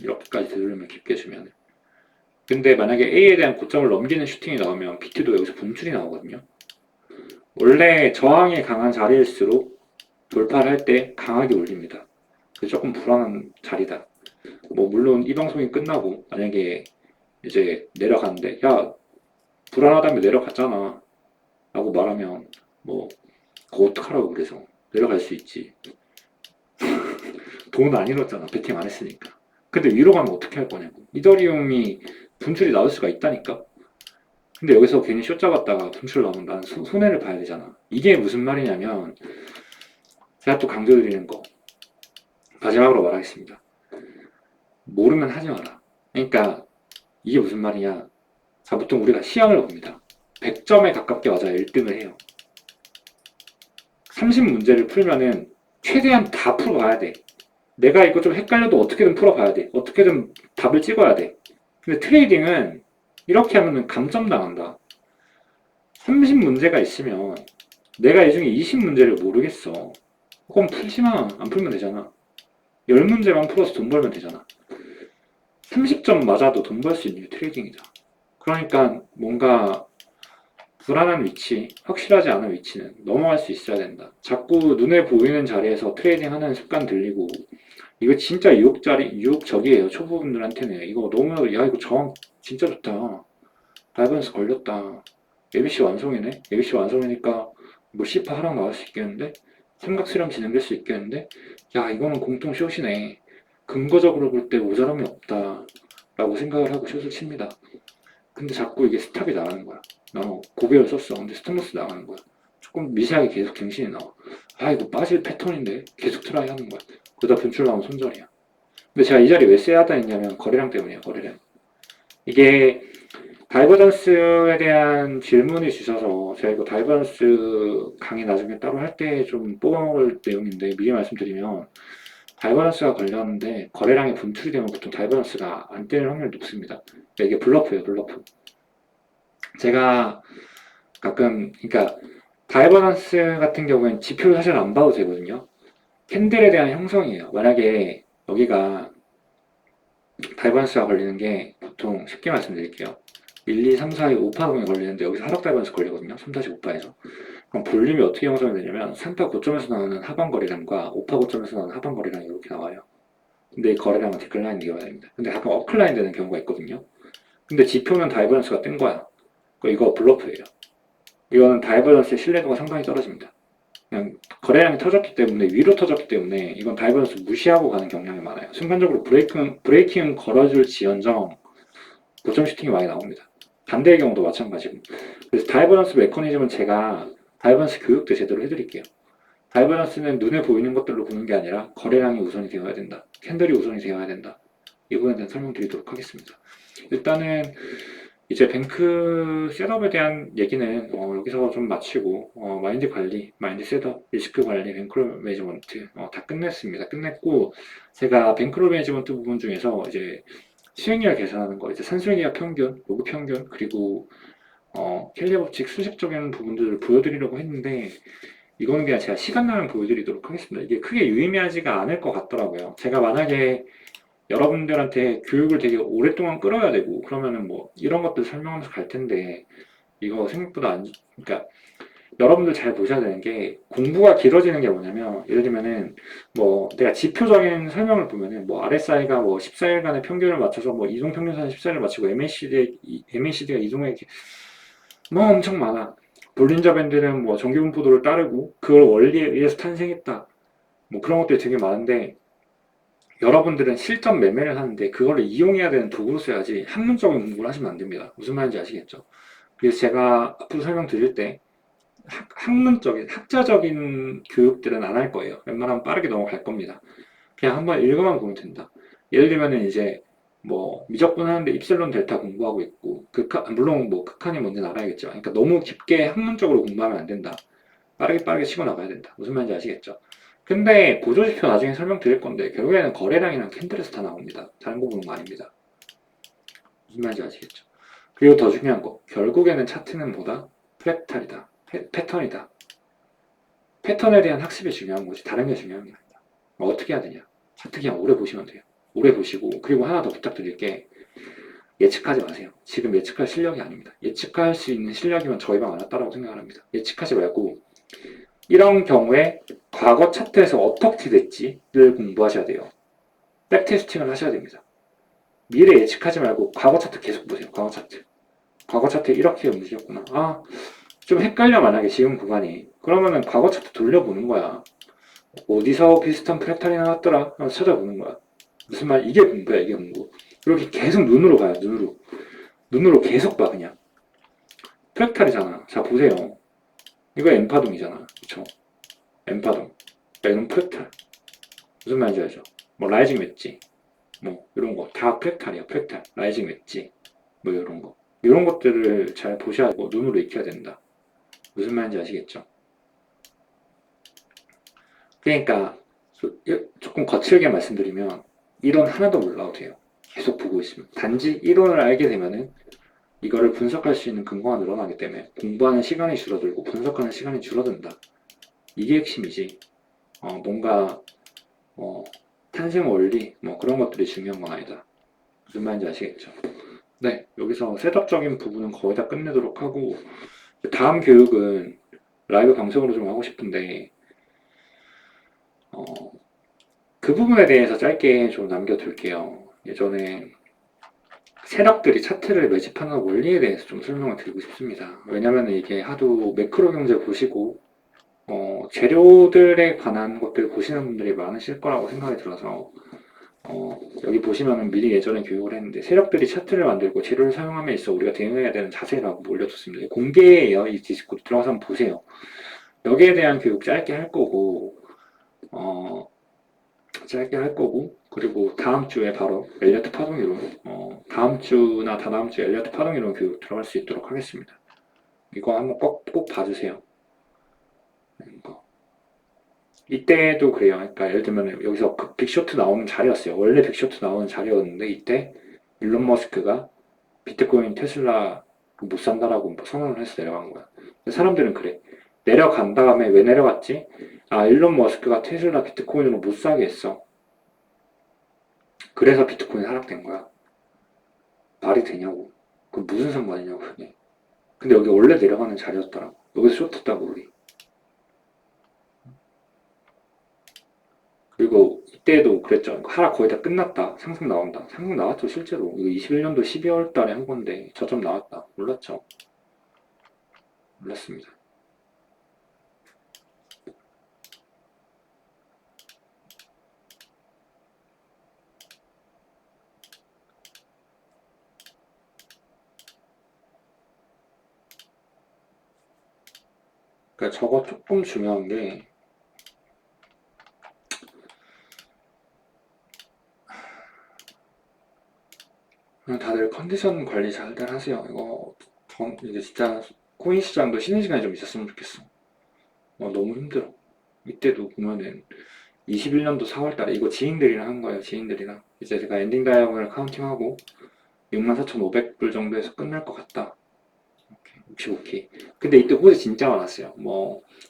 A: 이렇게까지 되돌림을 깊게 주면. 근데 만약에 A에 대한 고점을 넘기는 슈팅이 나오면 비트도 여기서 분출이 나오거든요. 원래 저항이 강한 자리일수록 돌파를 할 때 강하게 올립니다. 조금 불안한 자리다. 뭐 물론 이 방송이 끝나고 만약에 이제 내려갔는데 야 불안하다며 내려갔잖아 라고 말하면 뭐 그거 어떡하라고 그래서 내려갈 수 있지. 돈 안 잃었잖아. 베팅 안 했으니까. 근데 위로 가면 어떻게 할 거냐고. 이더리움이 분출이 나올 수가 있다니까. 근데 여기서 괜히 숏 잡았다가 분출 나오면 난 손해를 봐야 되잖아. 이게 무슨 말이냐면 제가 또 강조드리는 거 마지막으로 말하겠습니다. 모르면 하지 마라. 그러니까 이게 무슨 말이냐. 자, 보통 우리가 시험을 봅니다. 100점에 가깝게 맞아야 1등을 해요. 30문제를 풀면은 최대한 다 풀어봐야 돼. 내가 이거 좀 헷갈려도 어떻게든 풀어봐야 돼. 어떻게든 답을 찍어야 돼. 근데 트레이딩은 이렇게 하면은 감점 당한다. 30문제가 있으면 내가 이 중에 20문제를 모르겠어. 그럼 풀지 마. 안 풀면 되잖아. 10문제만 풀어서 돈 벌면 되잖아. 30점 맞아도 돈 벌 수 있는 게 트레이딩이다. 그러니까 뭔가 불안한 위치, 확실하지 않은 위치는 넘어갈 수 있어야 된다. 자꾸 눈에 보이는 자리에서 트레이딩 하는 습관 들리고 이거 진짜 유혹적이에요. 초보분들한테는. 이거 너무 야 이거 저항 진짜 좋다. 다이버런스 걸렸다. ABC 완성이네. ABC 완성이니까 뭐 C파 하락 나올 수 있겠는데 삼각 수렴 진행될 수 있겠는데 야 이거는 공통 숏이네. 근거적으로 볼 때 모자람이 없다 라고 생각을 하고 숏을 칩니다. 근데 자꾸 이게 스탑이 나가는 거야. 나 고배열 썼어. 근데 스톱로스 나가는 거야. 조금 미세하게 계속 갱신이 나와. 아 이거 빠질 패턴인데 계속 트라이 하는 거야. 그러다 분출 나오면 손절이야. 근데 제가 이 자리 왜 써야 하다 했냐면 거래량 때문이에요. 거래량. 이게 다이버전스에 대한 질문을 주셔서 제가 이거 다이버전스 강의 나중에 따로 할 때 좀 뽑아먹을 내용인데 미리 말씀드리면 다이버전스가 걸렸는데 거래량이 분출이 되면 보통 다이버전스가 안 뜨는 확률이 높습니다. 그러니까 이게 블러프예요, 블러프. 제가 가끔 그러니까 다이버전스 같은 경우에는 지표를 사실 안 봐도 되거든요. 캔들에 대한 형성이에요. 만약에 여기가 다이버전스가 걸리는 게 보통 쉽게 말씀드릴게요. 1, 2, 3, 4, 5, 5파동이 걸리는데 여기서 하락 다이버전스 걸리거든요. 3-5파에서. 그럼 볼륨이 어떻게 형성이 되냐면 3파 고점에서 나오는 하방 거래량과 5파 고점에서 나오는 하방 거래량이 이렇게 나와요. 근데 이 거래량은 디클라인 되어야 됩니다. 근데 가끔 업클라인 되는 경우가 있거든요. 근데 지표는 다이버전스가 뜬 거야. 이거 블러프예요. 이거는 다이버전스의 신뢰도가 상당히 떨어집니다. 그냥 거래량이 터졌기 때문에 위로 터졌기 때문에 이건 다이버전스 무시하고 가는 경향이 많아요. 순간적으로 브레이킹은 걸어줄 지연정 고점 슈팅이 많이 나옵니다. 반대의 경우도 마찬가지고. 그래서 다이버전스 메커니즘은 제가 다이버전스 교육 때 제대로 해드릴게요. 다이버전스는 눈에 보이는 것들로 보는 게 아니라 거래량이 우선이 되어야 된다. 캔들이 우선이 되어야 된다. 이 부분에 대한 설명드리도록 하겠습니다. 일단은 이제 뱅크 셋업에 대한 얘기는 여기서 좀 마치고 마인드 관리, 마인드 셋업, 리스크 관리, 뱅크롤 매니지먼트 다 끝냈습니다. 끝냈고 제가 뱅크롤 매니지먼트 부분 중에서 이제 수익률 계산하는 거, 이제 산술기압 평균, 로그 평균, 그리고 켈리 법칙 수식적인 부분들을 보여드리려고 했는데 이거는 그냥 제가 시간 나면 보여드리도록 하겠습니다. 이게 크게 유의미하지가 않을 것 같더라고요. 제가 만약에 여러분들한테 교육을 되게 오랫동안 끌어야 되고 그러면은 뭐 이런 것들 설명하면서 갈 텐데 이거 생각보다 안, 그러니까 여러분들 잘 보셔야 되는 게 공부가 길어지는 게 뭐냐면 예를 들면은 뭐 내가 지표적인 설명을 보면은 뭐 RSI가 뭐 14일간의 평균을 맞춰서 뭐 이동 평균선 14일을 맞추고 MACD가 이동에 뭐 엄청 많아. 볼린저 밴드는 뭐 정기분포도를 따르고 그걸 원리에 의해서 탄생했다. 뭐 그런 것들이 되게 많은데 여러분들은 실전 매매를 하는데 그거를 이용해야 되는 도구로 써야지 학문적인 공부를 하시면 안 됩니다. 무슨 말인지 아시겠죠? 그래서 제가 앞으로 설명드릴 때 학문적인, 학자적인 교육들은 안 할 거예요. 웬만하면 빠르게 넘어갈 겁니다. 그냥 한번 읽어만 보면 된다. 예를 들면은 이제 뭐 미적분 하는데 입실론 델타 공부하고 있고 물론 뭐 극한이 뭔지는 알아야겠죠. 그러니까 너무 깊게 학문적으로 공부하면 안 된다. 빠르게 치고 나가야 된다. 무슨 말인지 아시겠죠? 근데 보조지표 나중에 설명드릴 건데 결국에는 거래량이랑 캔들에서 다 나옵니다. 다른 거 보는 거 아닙니다. 무슨 말인지 아시겠죠? 그리고 더 중요한 거 결국에는 차트는 뭐다? 프랙탈이다. 패턴이다. 패턴에 대한 학습이 중요한 거지 다른 게 중요한 게 아니다. 어떻게 해야 되냐? 차트 그냥 오래 보시면 돼요. 오래 보시고 그리고 하나 더 부탁드릴 게 예측하지 마세요. 지금 예측할 실력이 아닙니다. 예측할 수 있는 실력이면 저희 방 안 왔다라고 생각을 합니다. 예측하지 말고 이런 경우에 과거 차트에서 어떻게 됐지를 공부하셔야 돼요. 백테스팅을 하셔야 됩니다. 미래 예측하지 말고 과거 차트 계속 보세요. 과거 차트. 과거 차트 이렇게 움직였구나. 아, 좀 헷갈려 만약에 지금 구간이. 그러면은 과거 차트 돌려보는 거야. 어디서 비슷한 프랙탈이 나왔더라? 찾아보는 거야. 무슨 말? 이게 공부야, 이게 공부. 이렇게 계속 눈으로 가요, 눈으로. 눈으로 계속 봐, 그냥. 프랙탈이잖아. 자, 보세요. 이거 N파동이잖아. 그쵸? N파동. 이건 프랙탈. 무슨 말인지 알죠? 뭐, 라이징 웨지. 뭐, 이런 거. 다 프랙탈이야, 프랙탈. 라이징 웨지. 뭐, 이런 거. 이런 것들을 잘 보셔야 하고, 눈으로 익혀야 된다. 무슨 말인지 아시겠죠? 그러니까, 조금 거칠게 말씀드리면, 이론 하나도 몰라도 돼요. 계속 보고 있으면. 단지 이론을 알게 되면은, 이거를 분석할 수 있는 근거가 늘어나기 때문에 공부하는 시간이 줄어들고 분석하는 시간이 줄어든다. 이게 핵심이지. 뭔가 탄생 원리 뭐 그런 것들이 중요한 건 아니다. 무슨 말인지 아시겠죠? 네, 여기서 셋업적인 부분은 거의 다 끝내도록 하고 다음 교육은 라이브 방송으로 좀 하고 싶은데 그 부분에 대해서 짧게 좀 남겨둘게요. 예전에 세력들이 차트를 매집하는 원리에 대해서 좀 설명을 드리고 싶습니다. 왜냐면 이게 하도 매크로 경제 보시고 재료들에 관한 것들 보시는 분들이 많으실 거라고 생각이 들어서 여기 보시면은 미리 예전에 교육을 했는데 세력들이 차트를 만들고 재료를 사용함에 있어 우리가 대응해야 되는 자세라고 올려뒀습니다. 공개예요. 이 디스코드 들어가서 한번 보세요. 여기에 대한 교육 짧게 할 거고 짧게 할 거고, 그리고 다음 주에 바로 엘리어트 파동이론, 다음 주나 다다음 주에 엘리어트 파동이론 교육 들어갈 수 있도록 하겠습니다. 이거 한번 꼭 봐주세요. 이거. 이때도 그래요. 그러니까 예를 들면 여기서 그 빅쇼트 나오는 자리였어요. 원래 빅쇼트 나오는 자리였는데 이때 일론 머스크가 비트코인 테슬라 못 산다라고 선언을 해서 내려간 거야. 사람들은 그래. 내려간 다음에 왜 내려갔지? 아, 일론 머스크가 테슬라 비트코인으로 못 사게 했어. 그래서 비트코인 하락된 거야. 말이 되냐고. 그 무슨 상관이냐고 그게. 근데 여기 원래 내려가는 자리였더라고. 여기서 쇼트했다고 우리. 그리고 이때도 그랬죠. 하락 거의 다 끝났다. 상승 나온다. 상승 나왔죠 실제로. 이거 21년도 12월 달에 한 건데 저점 나왔다. 몰랐죠? 몰랐습니다. 그러니까 저거 조금 중요한 게 그냥 다들 컨디션 관리 잘들 하세요. 이게 진짜 코인 시장도 쉬는 시간이 좀 있었으면 좋겠어. 너무 힘들어. 이때도 보면은 21년도 4월달에 이거 지인들이랑 한 거예요. 지인들이랑 이제 제가 엔딩 다이아곤을 카운팅하고 64,500불 정도에서 끝날 것 같다. 65K. 근데 이때 호재 진짜 많았어요.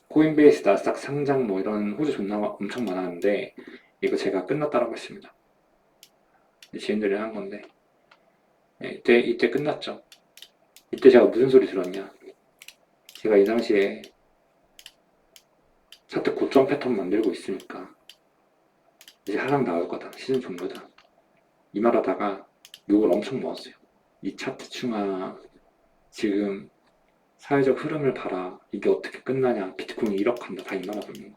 A: 코인베이스, 나스닥 상장 이런 호재 엄청 많았는데 이거 제가 끝났다라고 했습니다. 지인들이랑 한 건데 이때 끝났죠. 이때 제가 무슨 소리 들었냐? 제가 이 당시에 차트 고점 패턴 만들고 있으니까 이제 하락 나올 거다. 시즌 종료다. 이 말하다가 욕을 엄청 먹었어요. 이 차트 충아 지금 사회적 흐름을 봐라. 이게 어떻게 끝나냐. 비트코인이 1억 간다. 다 이 말하거든요.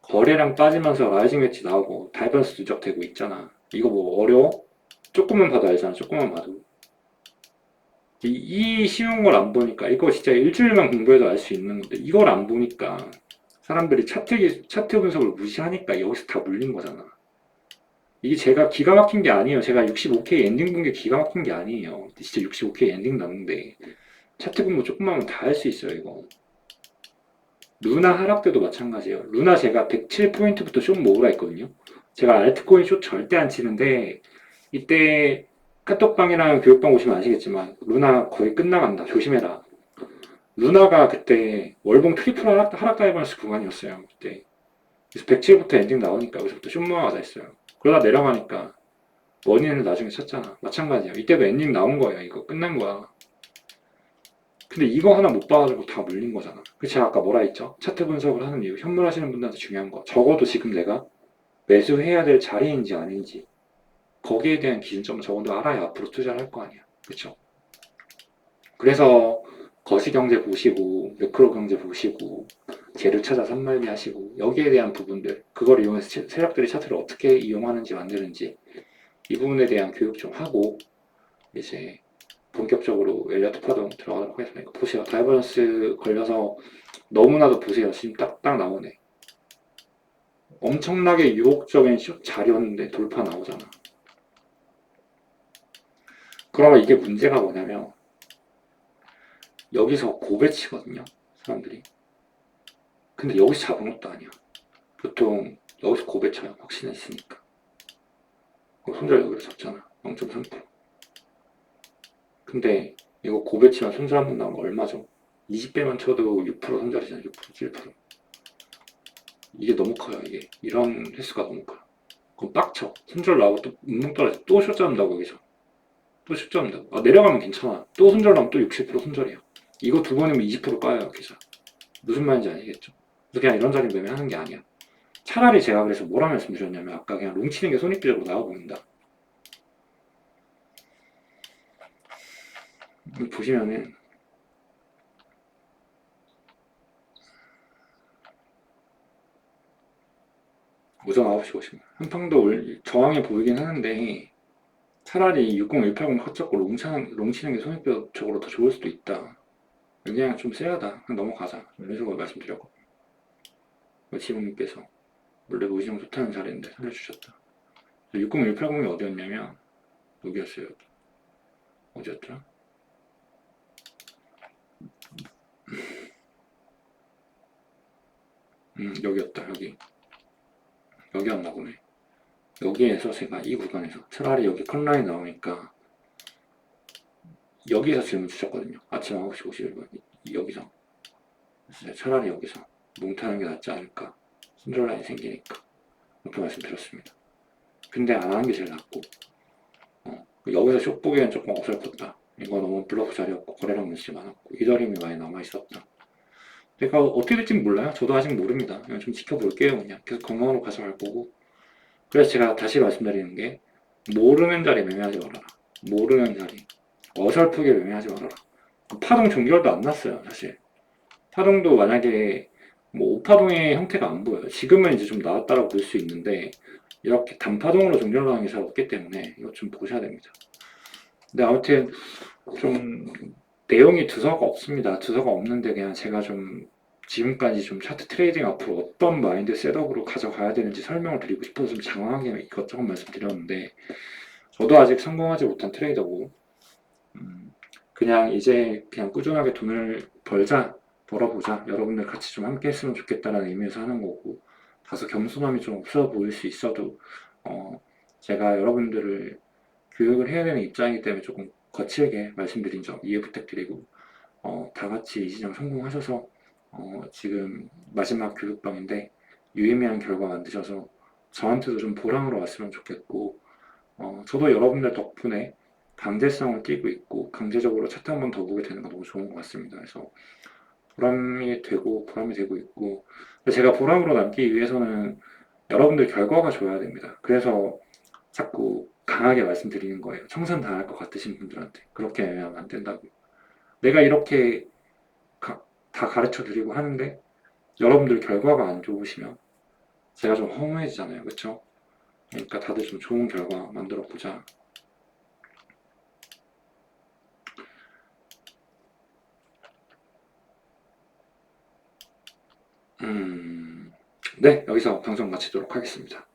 A: 거래량 빠지면서 라이징 웨지 나오고 다이버스 누적되고 있잖아. 이거 어려워? 조금만 봐도 알잖아. 조금만 봐도. 이 쉬운 걸 안 보니까 이거 진짜 일주일만 공부해도 알 수 있는 건데 이걸 안 보니까 사람들이 차트 분석을 무시하니까 여기서 다 물린 거잖아. 이게 제가 기가 막힌 게 아니에요. 제가 65K 엔딩 본 게 기가 막힌 게 아니에요. 진짜 65K 엔딩 났는데 차트 공부 조금만 하면 다 할 수 있어요. 이거. 루나 하락 때도 마찬가지예요. 루나 제가 107포인트부터 숏 모으라 했거든요. 제가 알트코인 숏 절대 안 치는데 이때 카톡방이랑 교육방 오시면 아시겠지만 루나 거의 끝나간다. 조심해라. 루나가 그때 월봉 트리플 하락 다이버스 구간이었어요. 그때. 그래서 107부터 엔딩 나오니까 여기서부터 숏 모아가다 했어요. 그러다 내려가니까 원인을 나중에 찾잖아. 마찬가지야. 이때도 엔딩 나온 거야. 이거 끝난 거야. 근데 이거 하나 못 봐가지고 다 물린 거잖아. 그래서 제가 아까 뭐라 했죠? 차트 분석을 하는 이유, 현물하시는 분들한테 중요한 거. 적어도 지금 내가 매수해야 될 자리인지 아닌지 거기에 대한 기준점을 적어도 알아야 앞으로 투자를 할 거 아니야. 그쵸? 그래서 거시경제 보시고 매크로 경제 보시고 재료 찾아 산말기 하시고 여기에 대한 부분들 그걸 이용해서 세력들이 차트를 어떻게 이용하는지 만드는지 이 부분에 대한 교육 좀 하고 이제 본격적으로 엘리어트 파동 들어가도록 하겠습니다. 이거 보세요. 다이버런스 걸려서 너무나도 보세요. 지금 딱딱 나오네. 엄청나게 유혹적인 자리였는데 돌파 나오잖아. 그러면 이게 문제가 뭐냐면 여기서 고배치거든요. 사람들이. 근데 여기서 잡은 것도 아니야. 보통 여기서 고배쳐요. 확신이 있으니까. 손절 여기로 잡잖아. 0.3%. 근데 이거 고배치면 손절 한 번 나오면 얼마죠? 20배만 쳐도 6% 손절이잖아. 6%, 7%. 이게 너무 커요. 이게 이런 횟수가 너무 커요. 그럼 빡쳐. 손절 나오고 또 운동 떨어져. 또 숏 잡는다고 여기서. 또 숏 잡는다고. 내려가면 괜찮아. 또 손절 나오면 또 60% 손절이야. 이거 두 번이면 20% 빠져요. 계좌. 무슨 말인지 아시겠죠? 그래서 그냥 이런 자리 매매하는 게 아니야. 차라리 제가 그래서 뭐라 말씀드렸냐면 아까 그냥 롱 치는 게 손익비적으로 나와 보인다. 보시면은 오전 9시 50분 한평도 저항이 보이긴 하는데 차라리 60180 컷잡고 롱 치는 게 손익비적으로 더 좋을 수도 있다. 그냥 좀 세하다. 그냥 넘어가자. 이런 식으로 말씀드렸고 지붕님께서 원래 노시정 좋다는 자리인데 살려주셨다. 60180이 어디였냐면 여기였어요. 여기. 어디였더라? 여기였다. 여기였나 보네. 여기에서 제가 이 구간에서 차라리 여기 컷라인 나오니까 여기서 질문 주셨거든요. 아침 9시 51분 여기서. 그래서 차라리 여기서 뭉타는 게 낫지 않을까. 순절라인 생기니까 이렇게 말씀드렸습니다. 근데 안 하는 게 제일 낫고 여기서 숏 보기엔 조금 어설펐다. 이거 너무 블러프 자리였고 거래량 문시 많았고 이더리움이 많이 남아있었다. 그러니까 어떻게 될지 몰라요. 저도 아직 모릅니다. 그냥 좀 지켜볼게요. 그냥 계속 건강으로 가져갈 거고. 그래서 제가 다시 말씀드리는 게 모르는 자리 매매하지 말아라. 모르는 자리 어설프게 매매하지 말아라. 파동 종결도 안 났어요. 사실 파동도 만약에 뭐 5파동의 형태가 안 보여요. 지금은 이제 좀 나왔다라고 볼 수 있는데 이렇게 단파동으로 종결하는 게 잘 없기 때문에 이거 좀 보셔야 됩니다. 근데 아무튼 좀 내용이 두서가 없습니다. 두서가 없는데 그냥 제가 좀 지금까지 좀 차트 트레이딩 앞으로 어떤 마인드 셋업으로 가져가야 되는지 설명을 드리고 싶어서 좀 장황하게 이것저것 말씀드렸는데 저도 아직 성공하지 못한 트레이더고 그냥 이제 그냥 꾸준하게 돈을 벌어보자 여러분들 같이 좀 함께 했으면 좋겠다는 의미에서 하는 거고 다소 겸손함이 좀 없어 보일 수 있어도 제가 여러분들을 교육을 해야 되는 입장이기 때문에 조금 거칠게 말씀드린 점 이해 부탁드리고 다 같이 이 진영 성공하셔서 지금 마지막 교육방인데 유의미한 결과 만드셔서 저한테도 좀 보람으로 왔으면 좋겠고 저도 여러분들 덕분에 강제성을 띠고 있고 강제적으로 차트 한 번 더 보게 되는 거 너무 좋은 것 같습니다. 그래서 보람이 되고 있고 제가 보람으로 남기 위해서는 여러분들 결과가 좋아야 됩니다. 그래서 자꾸 강하게 말씀드리는 거예요. 청산 당할 것 같으신 분들한테 그렇게 하면 안 된다고. 내가 이렇게 다 가르쳐 드리고 하는데 여러분들 결과가 안 좋으시면 제가 좀 허무해지잖아요. 그쵸? 그러니까 다들 좀 좋은 결과 만들어 보자. 네, 여기서 방송 마치도록 하겠습니다.